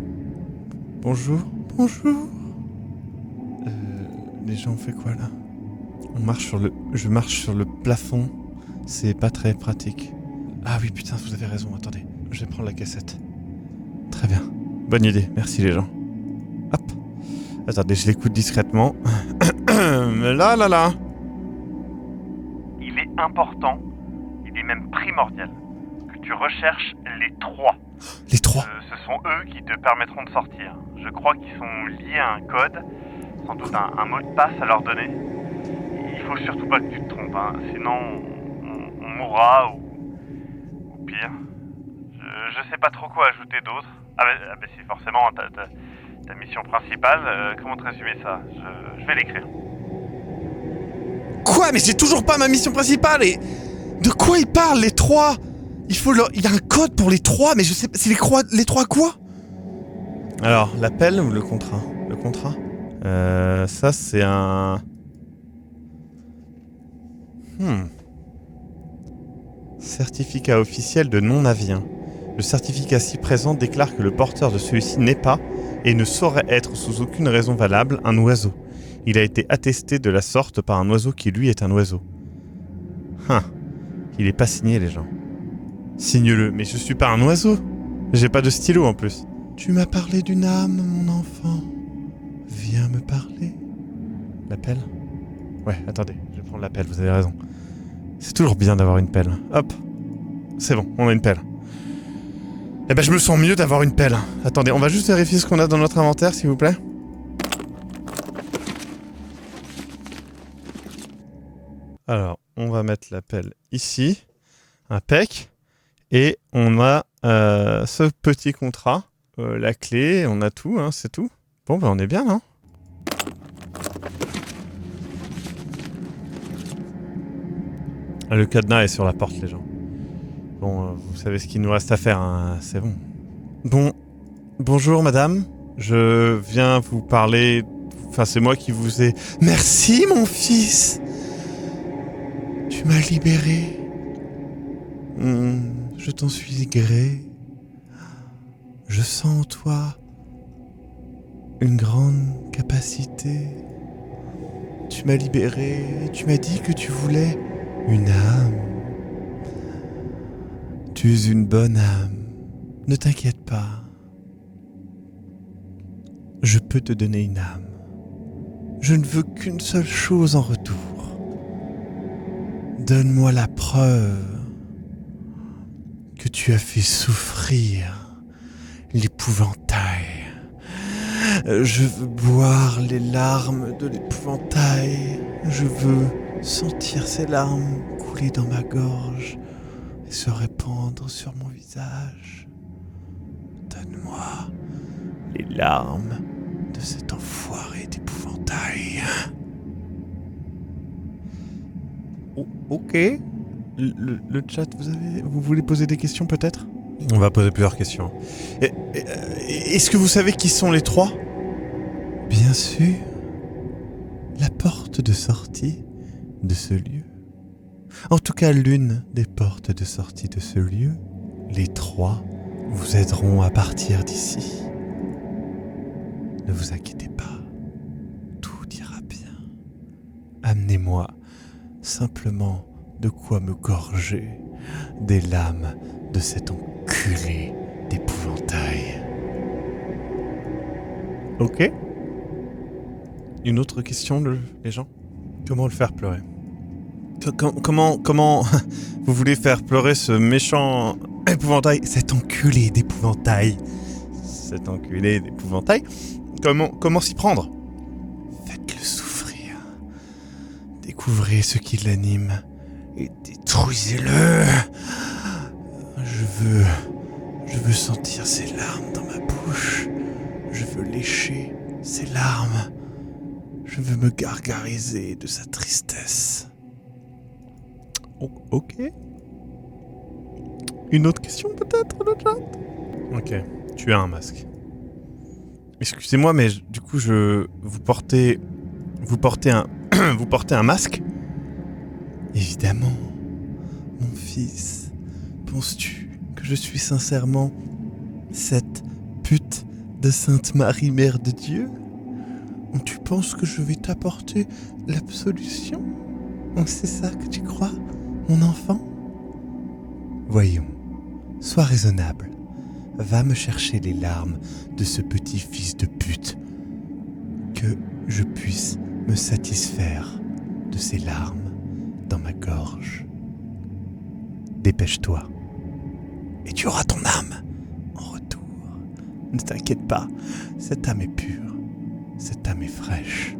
Bonjour. Les gens, on fait quoi, là? Je marche sur le plafond. C'est pas très pratique. Ah oui, putain, vous avez raison. Attendez, je vais prendre la cassette. Très bien. Bonne idée. Merci, les gens. Hop. Attendez, je l'écoute discrètement. Là. Il est important, il est même primordial, que tu recherches les trois. Les trois? Ce sont eux qui te permettront de sortir. Je crois qu'ils sont liés à un code sans doute un mot de passe à leur donner. Il faut surtout pas que tu te trompes, hein, sinon on mourra ou pire. Je sais pas trop quoi ajouter d'autre. Ah bah si, forcément, ta mission principale, comment te résumer ça? Je vais l'écrire. Quoi? Mais c'est toujours pas ma mission principale et... De quoi ils parlent, les 3? Il y a un code pour les 3, mais je sais pas... C'est les 3 quoi? Alors, l'appel ou le contrat? Le contrat? Ça c'est un... Certificat officiel de non-avien. Le certificat ci-présent déclare que le porteur de celui-ci n'est pas, et ne saurait être sous aucune raison valable, un oiseau. Il a été attesté de la sorte par un oiseau qui lui est un oiseau. Il est pas signé, les gens. Signe-le, mais je suis pas un oiseau. J'ai pas de stylo en plus. Tu m'as parlé d'une âme, mon enfant. Viens me parler. L'appel? Ouais, attendez, je vais prendre l'appel, vous avez raison. C'est toujours bien d'avoir une pelle. Hop. C'est bon, on a une pelle. Eh ben je me sens mieux d'avoir une pelle. Attendez, on va juste vérifier ce qu'on a dans notre inventaire, s'il vous plaît. Alors, on va mettre la pelle ici. Impec. Et on a ce petit contrat. La clé, on a tout, hein, c'est tout. Bon, ben on est bien, hein. Le cadenas est sur la porte, les gens. Bon, vous savez ce qu'il nous reste à faire, hein, c'est bon. Bon, bonjour madame. Je viens vous parler... Enfin, c'est moi qui vous ai... Merci, mon fils. Tu m'as libéré. Je t'en suis gré. Je sens en toi une grande capacité. Tu m'as libéré et tu m'as dit que tu voulais une âme. Tu es une bonne âme. Ne t'inquiète pas. Je peux te donner une âme. Je ne veux qu'une seule chose en retour. Donne-moi la preuve que tu as fait souffrir l'épouvantail. Je veux boire les larmes de l'épouvantail. Je veux sentir ces larmes couler dans ma gorge et se répandre sur mon visage. Donne-moi les larmes de cet enfoiré d'épouvantail. Ok. Le chat, vous voulez poser des questions peut-être? On va poser plusieurs questions. Est-ce que vous savez qui sont les 3? Bien sûr. La porte de sortie de ce lieu. En tout cas, l'une des portes de sortie de ce lieu. Les 3 vous aideront à partir d'ici. Ne vous inquiétez pas. Tout ira bien. Amenez-moi simplement de quoi me gorger des lames de cet enculé d'épouvantail. Ok. Une autre question, les gens? Comment le faire pleurer? Comment vous voulez faire pleurer ce méchant épouvantail? Cet enculé d'épouvantail. Cet enculé d'épouvantail. Comment s'y prendre? Faites-le souffrir. Découvrez ce qui l'anime et détruisez-le. Je veux sentir ses larmes dans ma bouche. Je veux lécher ses larmes. Je veux me gargariser de sa tristesse. Ok. Une autre question peut-être, le chat? Ok, tu as un masque. Excusez-moi, mais du coup, vous portez un masque? Évidemment, mon fils. Penses-tu que je suis sincèrement cette pute de Sainte Marie, Mère de Dieu? Ou tu penses que je vais t'apporter l'absolution? C'est ça que tu crois, mon enfant? Voyons, sois raisonnable. Va me chercher les larmes de ce petit fils de pute. Que je puisse me satisfaire de ces larmes dans ma gorge. Dépêche-toi. Et tu auras ton âme en retour. Ne t'inquiète pas, cette âme est pure. Cette âme est fraîche.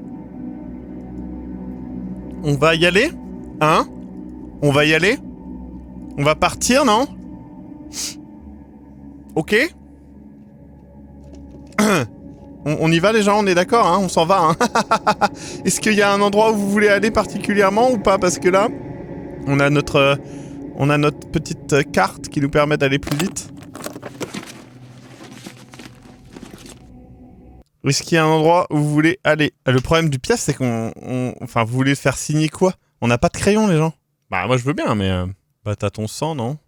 On va y aller? Hein? On va y aller? On va partir, non? Ok? On y va les gens, on est d'accord, hein? On s'en va, hein? Est-ce qu'il y a un endroit où vous voulez aller particulièrement ou pas? Parce que là, on a notre petite carte qui nous permet d'aller plus vite. Est-ce qu'il y a un endroit où vous voulez aller? Le problème du pièce, c'est enfin, vous voulez faire signer quoi? On n'a pas de crayon, les gens. Bah, moi, je veux bien, mais... Bah, t'as ton sang, non?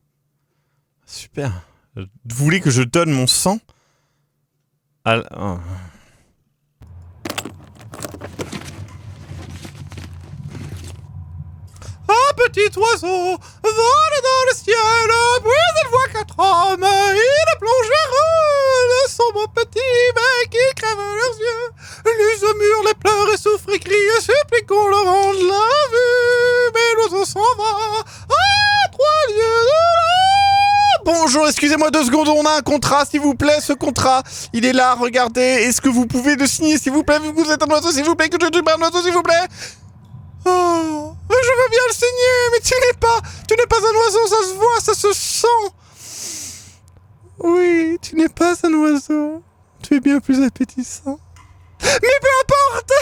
Super. Vous voulez que je donne mon sang à... Oh. Un petit oiseau vole dans le ciel, puis il voit 4 hommes, il plonge vers eux, le sombre petit bec, il crève leurs yeux, les murs, les pleure et souffre et crie, supplie qu'on leur rende la vue, mais l'oiseau s'en va à 3 lieues de là. Bonjour, excusez-moi 2 secondes, on a un contrat, s'il vous plaît, ce contrat, il est là, regardez, est-ce que vous pouvez le signer, s'il vous plaît, vu que vous êtes un oiseau, s'il vous plaît, que je tue pas un oiseau, s'il vous plaît? Oh, je veux bien le signer, mais tu n'es pas un oiseau, ça se voit, ça se sent. Oui, tu n'es pas un oiseau, tu es bien plus appétissant. Mais peu importe.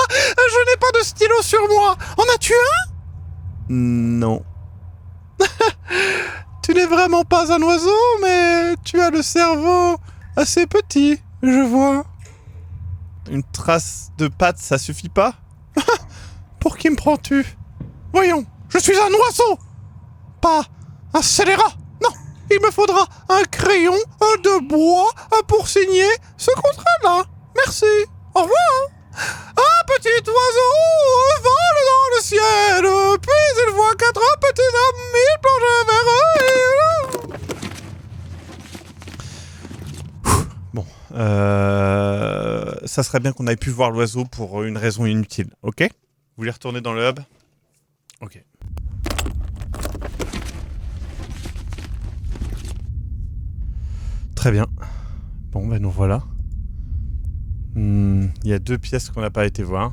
Je n'ai pas de stylo sur moi. En as-tu un? Non. Tu n'es vraiment pas un oiseau, mais tu as le cerveau assez petit, je vois. Une trace de patte, ça suffit pas? Pour qui me prends-tu? Voyons, je suis un oiseau, pas un scélérat. Non, il me faudra un crayon de bois pour signer ce contrat-là. Merci, au revoir. Un petit oiseau vole dans le ciel, puis il voit 4 petits hommes, il plonge vers eux. Bon, ça serait bien qu'on ait pu voir l'oiseau pour une raison inutile, ok? Vous voulez retourner dans le hub? Ok. Très bien. Bon, ben nous voilà. Il y a 2 pièces qu'on n'a pas été voir.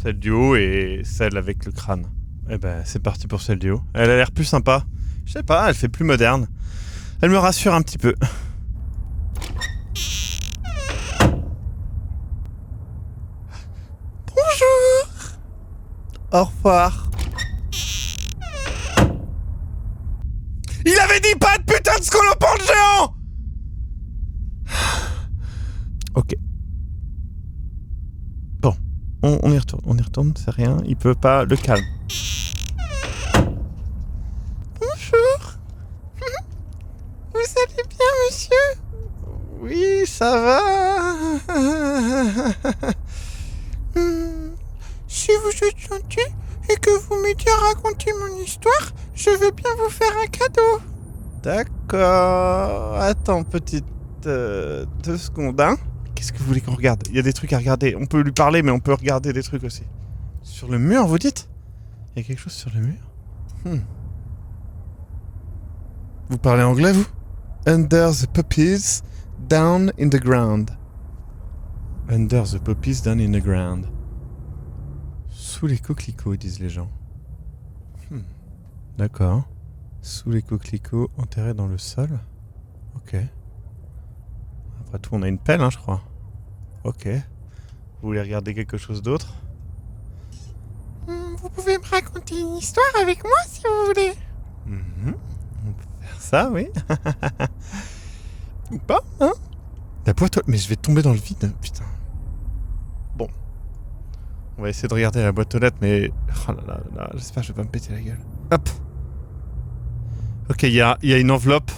Celle du haut et celle avec le crâne. Eh ben, c'est parti pour celle du haut. Elle a l'air plus sympa. Je sais pas, elle fait plus moderne. Elle me rassure un petit peu. Bonjour. Au revoir. Il avait dit pas de putain de scolopendre géant! Ok. Bon. On y retourne, c'est rien. Il peut pas... Le calme. Bonjour. Vous allez bien, monsieur? Oui, ça va. Si vous êtes gentil et que vous m'aidiez à raconter mon histoire, je veux bien vous faire un cadeau. D'accord. Attends, petite... 2 secondes, hein. Qu'est-ce que vous voulez qu'on regarde? Il y a des trucs à regarder. On peut lui parler, mais on peut regarder des trucs aussi. Sur le mur, vous dites? Il y a quelque chose sur le mur? Vous parlez anglais, vous? Under the poppies, down in the ground. Under the poppies, down in the ground. Sous les coquelicots, disent les gens. D'accord. Sous les coquelicots, enterrés dans le sol. Ok. Après tout, on a une pelle, hein, je crois. Ok. Vous voulez regarder quelque chose d'autre? Vous pouvez me raconter une histoire avec moi, si vous voulez. On peut faire ça, oui. Ou pas, hein? La boîte aux... Mais je vais tomber dans le vide, putain. Bon. On va essayer de regarder la boîte aux lettres, mais... Oh là là, j'espère que je vais pas me péter la gueule. Hop. Ok, il y a une enveloppe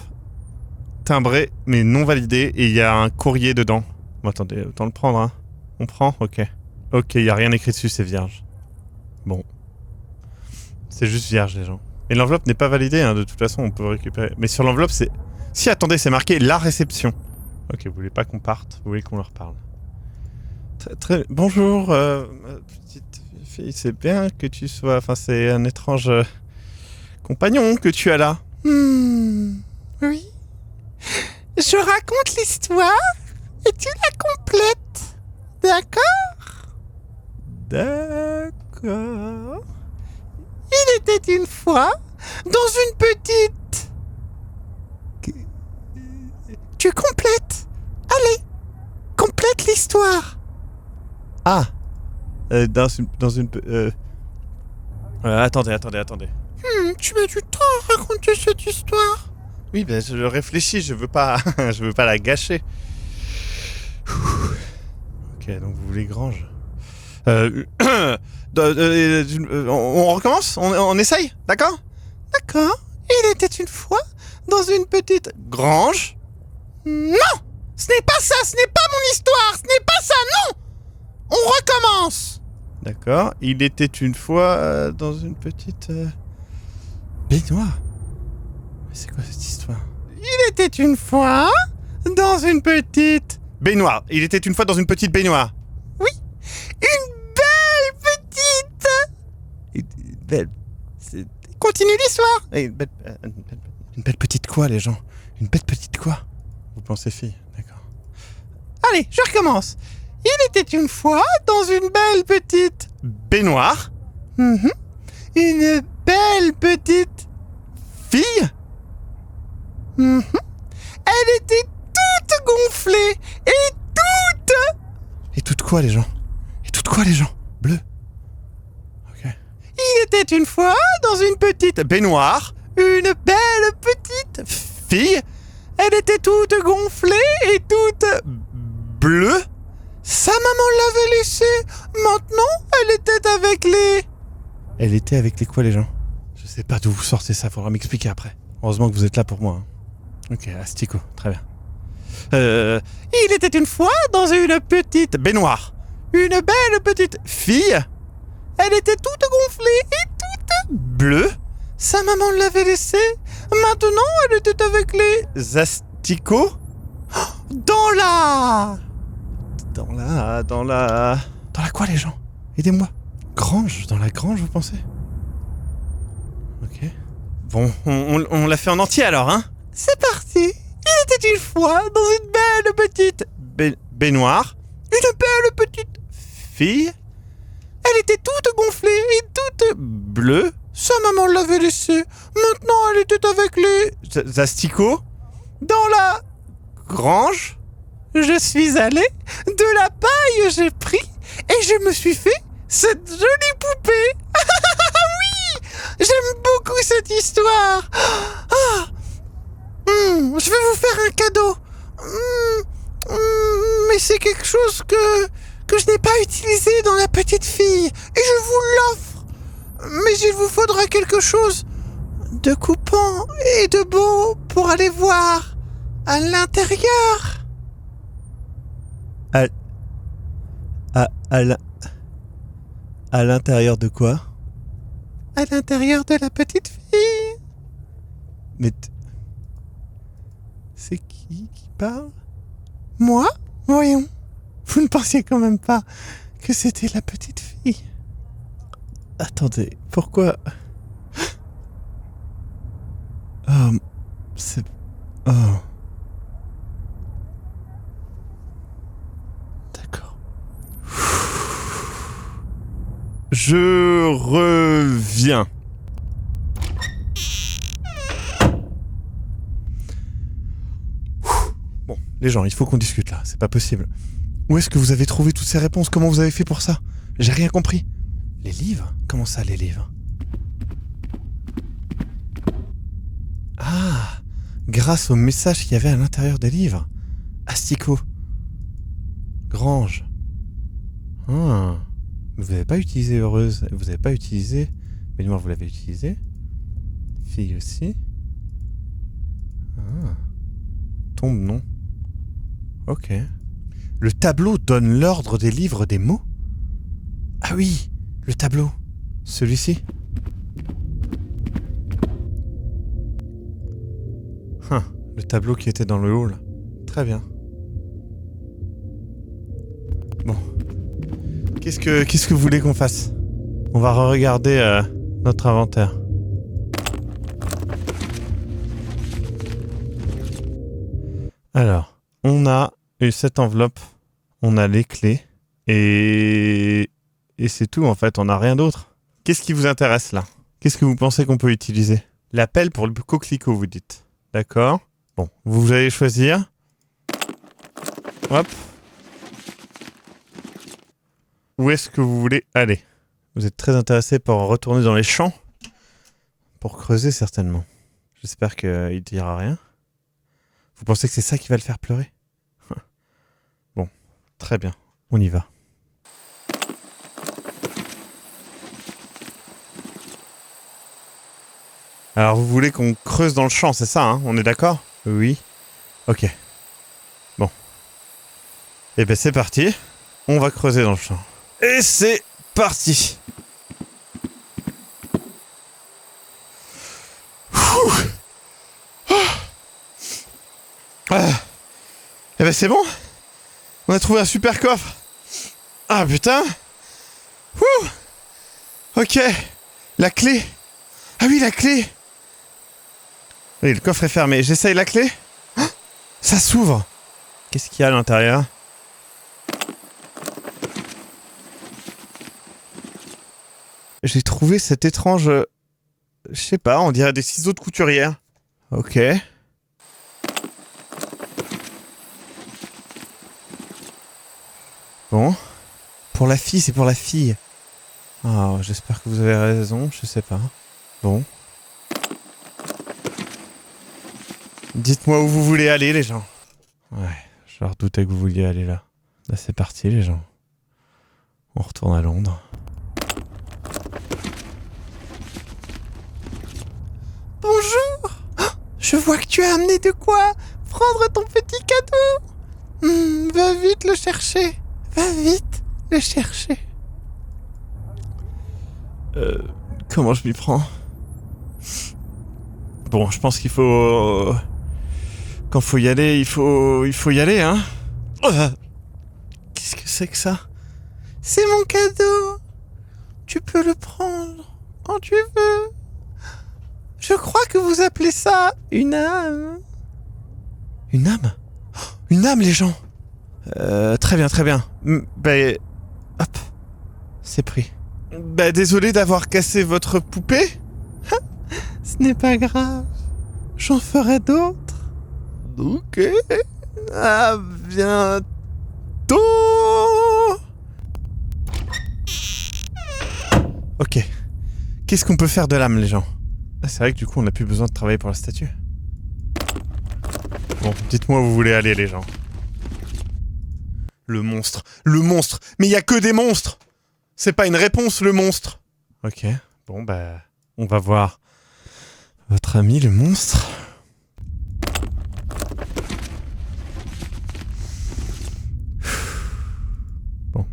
timbrée, mais non validée, et il y a un courrier dedans. Bon, attendez, autant le prendre, hein. On prend? Ok. Ok, il y a rien écrit dessus, c'est vierge. Bon. C'est juste vierge, les gens. Et l'enveloppe n'est pas validée, hein, de toute façon, on peut récupérer. Mais sur l'enveloppe, c'est... Si, attendez, c'est marqué la réception. Ok, vous voulez pas qu'on parte, vous voulez qu'on leur parle. Très... Bonjour, petite fille, c'est bien que tu sois... Enfin, c'est un étrange compagnon que tu as là. Oui. Je raconte l'histoire et tu la complètes. D'accord. D'accord. Il était une fois dans une petite... Tu complètes. Allez, complète l'histoire. Ah dans une... attendez. Tu mets du temps à raconter cette histoire. Oui, ben je réfléchis, je veux pas je veux pas la gâcher. Ok, donc vous voulez Grange. On recommence, on essaye, d'accord? D'accord. Il était une fois dans une petite... Grange. Non! Ce n'est pas ça, ce n'est pas mon histoire, ce n'est pas ça, non! On recommence. D'accord. Il était une fois dans une petite baignoire. Mais c'est quoi cette histoire? Il était une fois dans une petite... Baignoire. Il était une fois dans une petite baignoire. Une belle petite... Continue l'histoire. Une belle petite quoi, les gens? Une belle petite quoi? Vous pensez fille? D'accord. Allez, je recommence. Il était une fois dans une belle petite... Baignoire. Mhm. Une belle petite... Fille. Mhm. Elle était toute gonflée et toute... Et toute quoi, les gens? Et toute quoi, les gens? Bleu. Ok. Il était une fois dans une petite... Baignoire. Une belle petite... Fille. Elle était toute gonflée et toute... Bleu. Sa maman l'avait laissée. Maintenant, elle était avec les... Elle était avec les quoi, les gens? Je sais pas d'où vous sortez ça, faudra m'expliquer après. Heureusement que vous êtes là pour moi. Hein. Ok, asticot, très bien. Il était une fois dans une petite... Baignoire. Une belle petite... Fille. Elle était toute gonflée et toute... Bleu. Sa maman l'avait laissée. Maintenant, elle était avec les... Asticots. Dans la... Dans la quoi, les gens? Aidez-moi. Grange. Dans la grange, vous pensez? Ok. Bon, on l'a fait en entier alors, hein? C'est parti. Il était une fois dans une belle petite... Baignoire. Une belle petite... Fille. Elle était toute gonflée et toute... Bleu. Sa maman l'avait laissée. Maintenant, elle était avec les... Asticots. Dans la... Grange. Je suis allé, de la paille j'ai pris, et je me suis fait cette jolie poupée. Oui, j'aime beaucoup cette histoire. Je vais vous faire un cadeau. Mais c'est quelque chose que je n'ai pas utilisé dans la petite fille, et je vous l'offre. Mais il vous faudra quelque chose de coupant et de beau pour aller voir à l'intérieur. À l'intérieur de quoi? À l'intérieur de la petite fille. Mais c'est qui parle? Moi? Voyons. Vous ne pensiez quand même pas que c'était la petite fille. Attendez, pourquoi? Oh, c'est... Oh. D'accord. Je reviens. Bon, les gens, il faut qu'on discute là, c'est pas possible. Où est-ce que vous avez trouvé toutes ces réponses? Comment vous avez fait pour ça? J'ai rien compris. Les livres? Comment ça, les livres? Ah, grâce aux messages qu'il y avait à l'intérieur des livres. Asticot. Grange. Ah. Vous n'avez pas utilisé Heureuse. Vous n'avez pas utilisé... Baignoire, vous l'avez utilisé. Fille aussi. Ah. Tombe, non. Ok. Le tableau donne l'ordre des livres des mots? Ah oui, le tableau. Celui-ci. Le tableau qui était dans le hall. Très bien. Bon. Qu'est-ce que vous voulez qu'on fasse? On va re-regarder notre inventaire. Alors, on a eu cette enveloppe, on a les clés Et c'est tout en fait, on n'a rien d'autre. Qu'est-ce qui vous intéresse là? Qu'est-ce que vous pensez qu'on peut utiliser? La pelle pour le coquelicot, vous dites. D'accord. Bon, vous allez choisir. Hop. Où est-ce que vous voulez aller? Vous êtes très intéressé par retourner dans les champs? Pour creuser certainement. J'espère qu'il ne dira rien. Vous pensez que c'est ça qui va le faire pleurer? Bon, très bien, on y va. Alors vous voulez qu'on creuse dans le champ, c'est ça, hein? On est d'accord? Oui. Ok. Bon. Eh ben c'est parti. On va creuser dans le champ. Et c'est parti. Eh ben c'est bon. On a trouvé un super coffre. Ah putain. Ok. La clé. Ah oui, la clé. Oui, le coffre est fermé. J'essaye la clé. Ça s'ouvre. Qu'est-ce qu'il y a à l'intérieur? J'ai trouvé cet étrange... je sais pas, on dirait des ciseaux de couturière. Ok. Bon. Pour la fille, c'est pour la fille. Ah, j'espère que vous avez raison, je sais pas. Bon. Dites-moi où vous voulez aller, les gens. Ouais, je leur doutais que vous vouliez aller là. Là, c'est parti, les gens. On retourne à Londres. Bonjour. Je vois que tu as amené de quoi prendre ton petit cadeau. Va vite le chercher. Va vite le chercher. Comment je m'y prends? Bon, je pense qu'il faut... Quand faut y aller, il faut y aller, hein. Qu'est-ce que c'est que ça? C'est mon cadeau. Tu peux le prendre quand tu veux. Je crois que vous appelez ça une âme. Une âme? Une âme, les gens. Très bien, très bien. Ben... Hop. C'est pris. Ben, désolé d'avoir cassé votre poupée. Ce n'est pas grave. J'en ferai d'autres. Ok. À bientôt. Ok. Qu'est-ce qu'on peut faire de l'âme, les gens? Ah, c'est vrai que du coup, on n'a plus besoin de travailler pour la statue. Bon, dites-moi où vous voulez aller, les gens. Le monstre. Le monstre. Mais il y a que des monstres. C'est pas une réponse, le monstre. Ok. Bon, bah... On va voir votre ami, le monstre. Bon.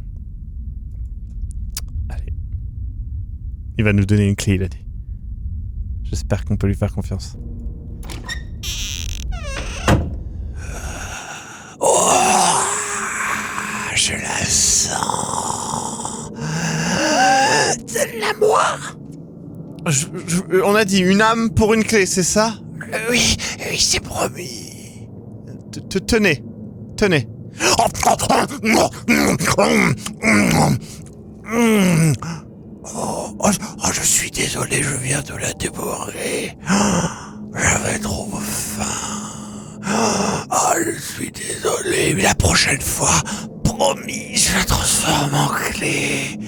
Allez. Il va nous donner une clé, il a dit. J'espère qu'on peut lui faire confiance. Oh, je la sens. Donne-la-moi. On a dit une âme pour une clé, c'est ça? Oui, c'est promis. Tenez. Tenez. Oh, je suis désolé, je viens de la dévorer. J'avais trop faim. Oh, je suis désolé, mais la prochaine fois, promis, je la transforme en clé.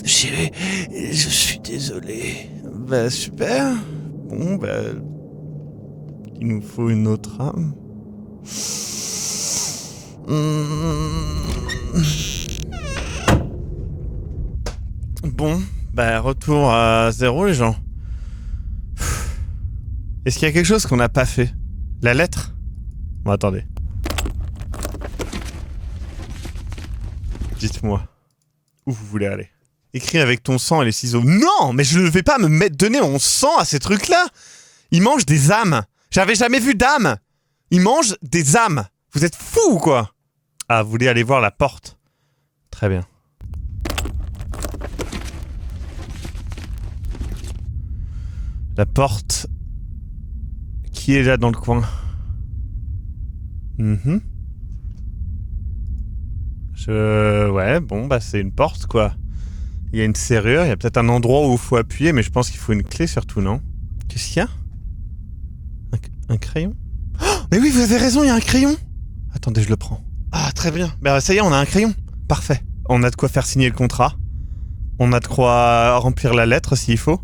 Je suis désolé. Bah super. Bon bah... Il nous faut une autre âme. Bon, bah retour à zéro les gens. Est-ce qu'il y a quelque chose qu'on n'a pas fait? La lettre? Bon attendez. Dites-moi, où vous voulez aller? Écris avec ton sang et les ciseaux. Non, mais je ne vais pas donner mon sang à ces trucs-là. Ils mangent des âmes. J'avais jamais vu d'âmes. Ils mangent des âmes. Vous êtes fous ou quoi? Ah, vous voulez aller voir la porte? Très bien. La porte... Qui est là dans le coin? Ouais, bon, bah c'est une porte, quoi. Il y a une serrure, il y a peut-être un endroit où il faut appuyer, mais je pense qu'il faut une clé surtout, non? Qu'est-ce qu'il y a? Un crayon? Oh, mais oui, vous avez raison, il y a un crayon! Attendez, je le prends. Ah, très bien. Bah ça y est, on a un crayon. Parfait. On a de quoi faire signer le contrat. On a de quoi remplir la lettre s'il faut.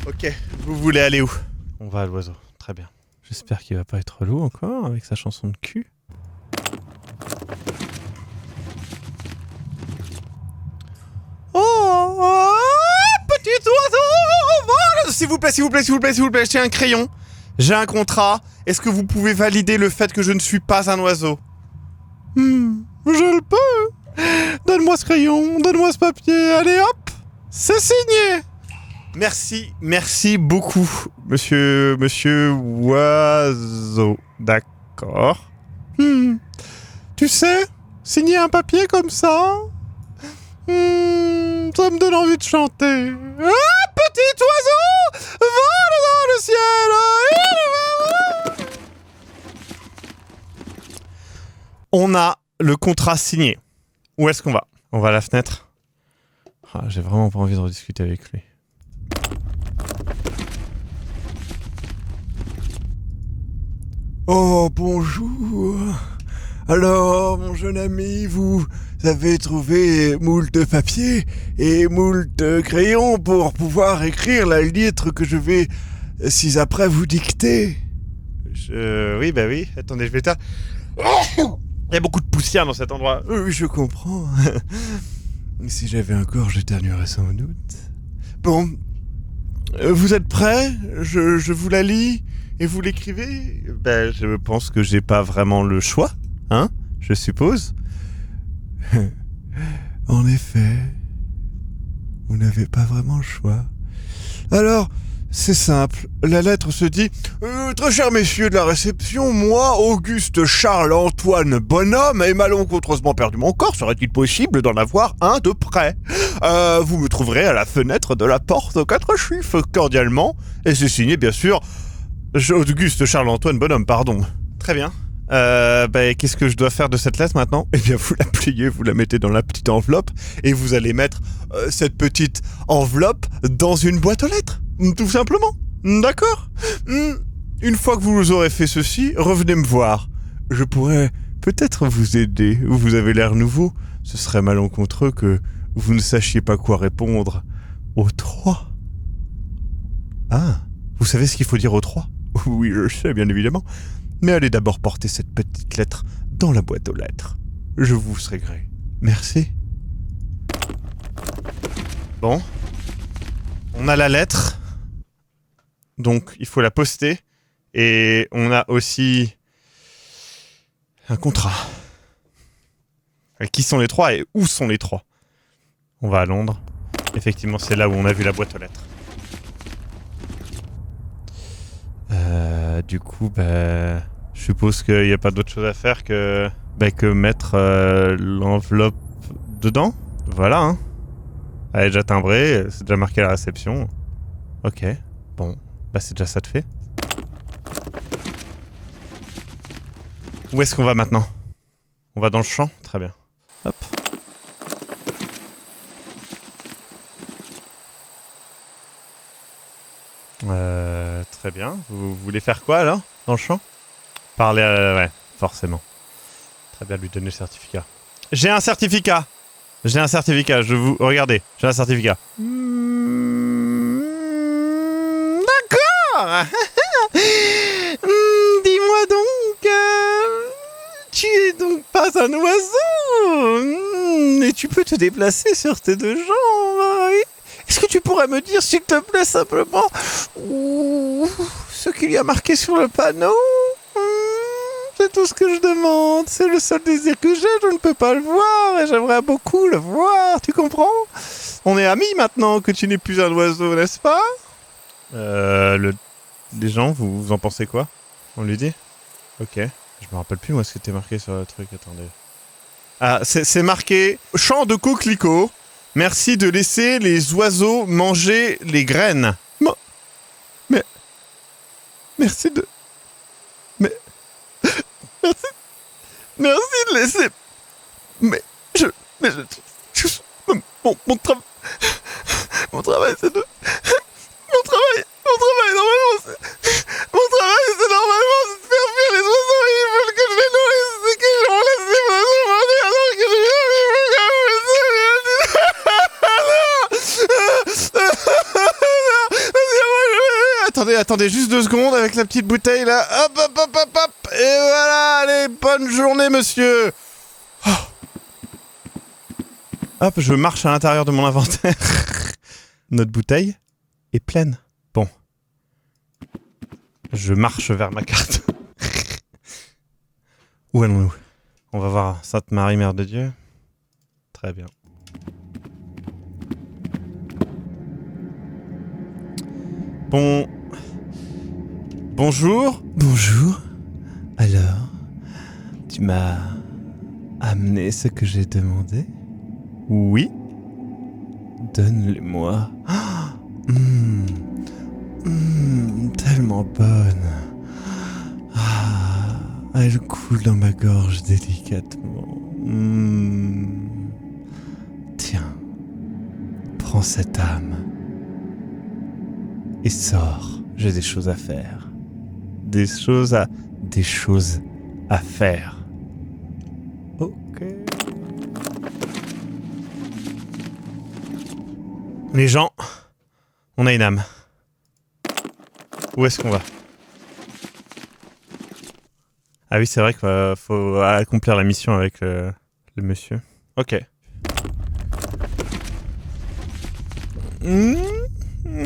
Ok, vous voulez aller où? On va à l'oiseau, très bien. J'espère qu'il va pas être relou encore avec sa chanson de cul. Oh, petit oiseau, vole. S'il vous plaît, s'il vous plaît, s'il vous plaît, s'il vous plaît, j'ai un crayon. J'ai un contrat. Est-ce que vous pouvez valider le fait que je ne suis pas un oiseau? Je le peux. Donne-moi ce crayon, donne-moi ce papier, allez hop, c'est signé. Merci beaucoup, monsieur Oiseau. D'accord. Tu sais, signer un papier comme ça, ça me donne envie de chanter. Ah, petit oiseau, vole dans le ciel. On a le contrat signé. Où est-ce qu'on va? On va à la fenêtre. Ah, j'ai vraiment pas envie de rediscuter avec lui. Oh, bonjour. Alors, mon jeune ami, vous avez trouvé moult papier et moult crayons pour pouvoir écrire la lettre que je vais ci-après vous dicter. Oui, bah oui. Attendez, je vais faire... Il y a beaucoup de poussière dans cet endroit. Oui, je comprends. Si j'avais un corps, j'éternuerais sans doute. Bon, vous êtes prêts? Je vous la lis et vous l'écrivez? Ben, je pense que j'ai pas vraiment le choix, hein, je suppose. En effet, vous n'avez pas vraiment le choix. Alors, c'est simple, la lettre se dit « Très chers messieurs de la réception, moi, Auguste Charles-Antoine Bonhomme, ai malencontreusement perdu mon corps, serait-il possible d'en avoir un de près? Vous me trouverez à la fenêtre de la porte aux 4 chiffres, cordialement, et c'est signé, bien sûr, Auguste Charles-Antoine Bonhomme, pardon. » Très bien. Qu'est-ce que je dois faire de cette lettre maintenant? Eh bien, vous la pliez, vous la mettez dans la petite enveloppe, et vous allez mettre cette petite enveloppe dans une boîte aux lettres. Tout simplement. D'accord? Une fois que vous aurez fait ceci, revenez me voir. Je pourrais peut-être vous aider. Vous avez l'air nouveau. Ce serait malencontreux que vous ne sachiez pas quoi répondre aux 3. Ah, vous savez ce qu'il faut dire aux 3? Oui, je sais, bien évidemment. Mais allez d'abord porter cette petite lettre dans la boîte aux lettres. Je vous serai gré. Merci. Bon. On a la lettre. Donc, il faut la poster. Et on a aussi un contrat. Et qui sont les 3 et où sont les 3? On va à Londres. Effectivement, c'est là où on a vu la boîte aux lettres. Du coup, je suppose qu'il n'y a pas d'autre chose à faire que mettre l'enveloppe dedans. Voilà, hein. Elle est déjà timbrée, c'est déjà marqué à la réception. Ok, bon, c'est déjà ça de fait. Où est-ce qu'on va maintenant? On va dans le champ? Très bien. Hop. Très bien. Vous voulez faire quoi alors? Dans le champ? Parler à... Ouais, forcément. Très bien, lui donner le certificat. J'ai un certificat! J'ai un certificat, je vous... Regardez, j'ai un certificat. D'accord. Dis-moi donc, tu es donc pas un oiseau et tu peux te déplacer sur tes 2 jambes. Est-ce que tu pourrais me dire, s'il te plaît, simplement ce qu'il y a marqué sur le panneau? C'est tout ce que je demande. C'est le seul désir que j'ai. Je ne peux pas le voir et j'aimerais beaucoup le voir. Tu comprends? On est amis maintenant que tu n'es plus un oiseau, n'est-ce pas? Les gens, vous en pensez quoi? On lui dit? Ok. Je me rappelle plus moi ce qui était marqué sur le truc. Attendez. Ah, c'est marqué « Champ de coquelicots. Merci de laisser les oiseaux manger les graines. » Mais... Merci de... Mais... Merci... Merci de laisser... Mais je... Mon travail, c'est de... Mon travail, normalement, c'est... Mon travail, c'est normalement de faire fuir les oiseaux. Ils veulent que je les nourrisse. C'est que je laisse les oiseaux mordir alors que Attendez, juste 2 secondes avec la petite bouteille là. Hop. Et voilà, allez, bonne journée, monsieur. Oh. Hop, je marche à l'intérieur de mon inventaire. Notre bouteille est pleine. Bon. Je marche vers ma carte. Où allons-nous? On va voir Sainte Marie, Mère de Dieu. Très bien. Bonjour. Alors, tu m'as amené ce que j'ai demandé? Oui. Donne-les-moi. Tellement bonne. Elle coule dans ma gorge délicatement. Tiens, prends cette âme et sors. J'ai des choses à faire. Des choses à faire. Ok. Les gens, on a une âme. Où est-ce qu'on va? Ah oui, c'est vrai qu'il faut accomplir la mission avec le monsieur. Ok.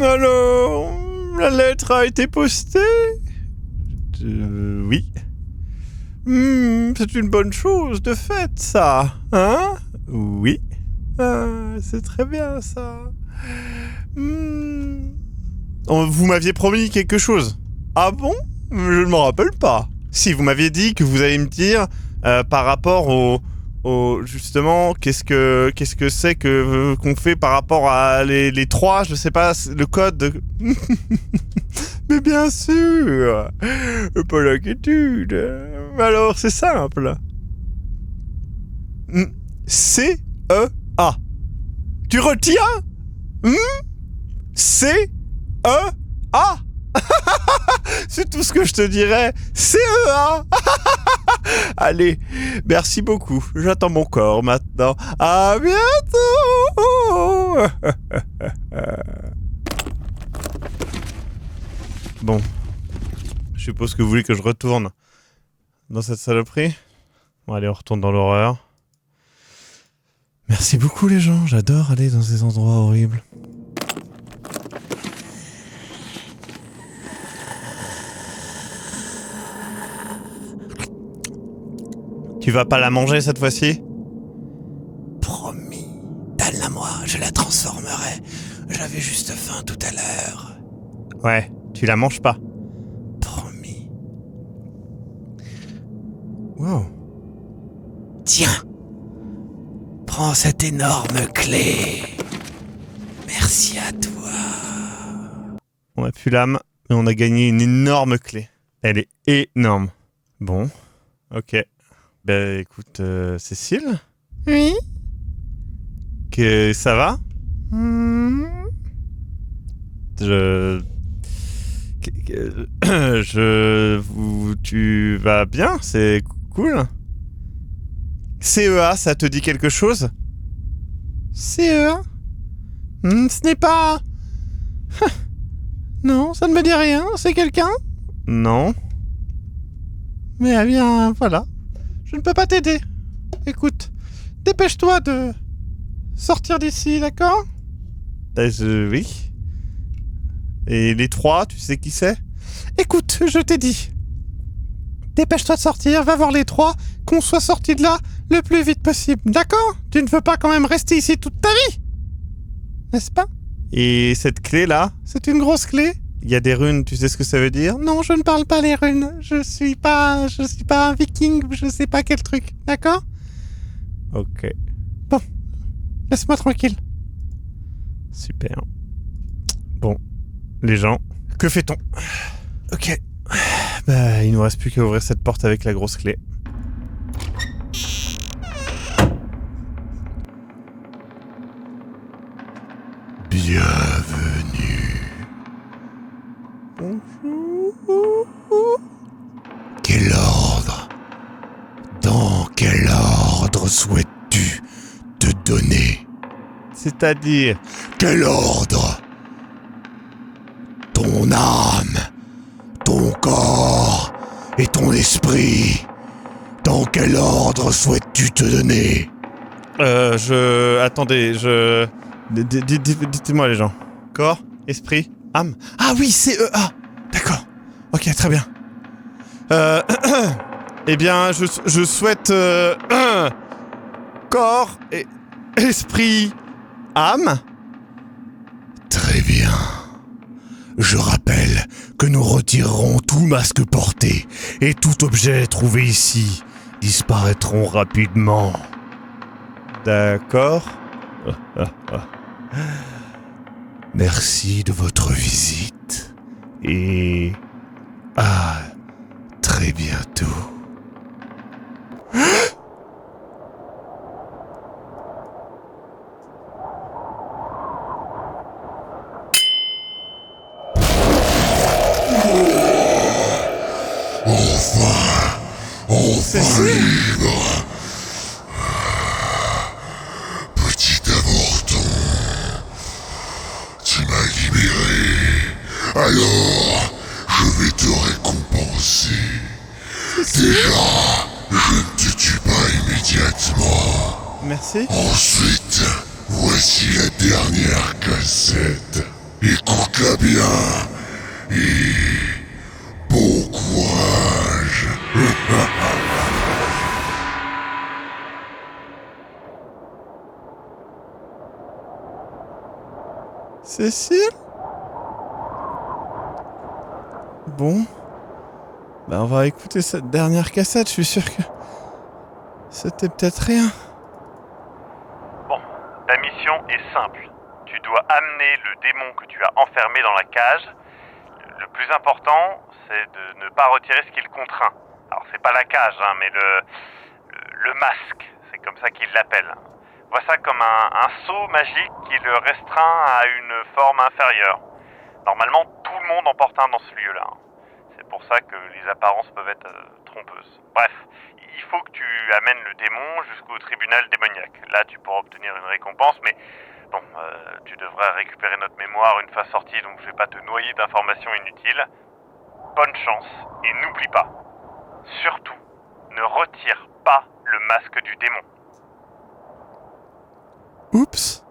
Alors, la lettre a été postée? Oui. C'est une bonne chose de fait, ça. Hein? Oui. C'est très bien, ça. Vous m'aviez promis quelque chose. Ah bon? Je ne m'en rappelle pas. Si, vous m'aviez dit que vous allez me dire par rapport au justement, qu'est-ce que c'est qu'on fait par rapport à les 3, je sais pas, le code de... Mais bien sûr, pas l'inquiétude. Alors, c'est simple. C-E-A. Tu retiens? C-E-A. C'est tout ce que je te dirais. C-E-A. Allez, merci beaucoup. J'attends mon corps maintenant. À bientôt. Bon. Je suppose que vous voulez que je retourne dans cette saloperie. Bon, allez, on retourne dans l'horreur. Merci beaucoup les gens. J'adore aller dans ces endroits horribles. Tu vas pas la manger cette fois-ci? Promis. Donne-la-moi, je la transformerai. J'avais juste faim tout à l'heure. Ouais, tu la manges pas. Promis. Wow. Tiens. Prends cette énorme clé. Merci à toi. On a plus l'âme, mais on a gagné une énorme clé. Elle est énorme. Bon, ok. Ben écoute, Cécile? Oui? Que ça va? Tu vas bien? C'est cool? CEA, ça te dit quelque chose? CEA? Ce n'est pas... Non, ça ne me dit rien. C'est quelqu'un? Non. Mais eh bien, voilà. Je ne peux pas t'aider. Écoute, dépêche-toi de sortir d'ici, d'accord? Oui. Et les 3, tu sais qui c'est? Écoute, je t'ai dit. Dépêche-toi de sortir, va voir les 3, qu'on soit sorti de là le plus vite possible, d'accord? Tu ne veux pas quand même rester ici toute ta vie? N'est-ce pas? Et cette clé-là? C'est une grosse clé? Il y a des runes, tu sais ce que ça veut dire? Non, je ne parle pas les runes. Je suis pas un viking, je sais pas quel truc, d'accord? Ok. Bon, laisse-moi tranquille. Super. Bon, les gens, que fait-on? Ok. Bah, il nous reste plus qu'à ouvrir cette porte avec la grosse clé. Bienvenue. Quel ordre? Dans quel ordre souhaites-tu te donner? C'est-à-dire... Quel ordre? Ton âme, ton corps et ton esprit. Dans quel ordre souhaites-tu te donner? Attendez, dites-moi les gens. Corps, esprit, âme. Ah oui, CEA. D'accord. Ok, très bien. Eh bien, je souhaite... corps, et esprit, âme. Très bien. Je rappelle que nous retirerons tout masque porté et tout objet trouvé ici disparaîtront rapidement. D'accord. Merci de votre visite et à très bientôt. Enfin libre. Petit avorton, tu m'as libéré. Alors, je vais te récompenser. Déjà, je ne te tue pas immédiatement. Merci. Ensuite, voici la dernière cassette. Écoute-la bien et bon courage. Cécile? Bon. Ben on va écouter cette dernière cassette, je suis sûr que... C'était peut-être rien. Bon, ta mission est simple. Tu dois amener le démon que tu as enfermé dans la cage. Le plus important, c'est de ne pas retirer ce qui le contraint. Alors c'est pas la cage, hein, mais le masque. C'est comme ça qu'il l'appelle. Vois ça comme un sceau magique qui le restreint à une forme inférieure. Normalement, tout le monde en porte un dans ce lieu-là. C'est pour ça que les apparences peuvent être trompeuses. Bref, il faut que tu amènes le démon jusqu'au tribunal démoniaque. Là, tu pourras obtenir une récompense, mais bon, tu devrais récupérer notre mémoire une fois sortie, donc je vais pas te noyer d'informations inutiles. Bonne chance, et n'oublie pas, surtout, ne retire pas le masque du démon. Oups.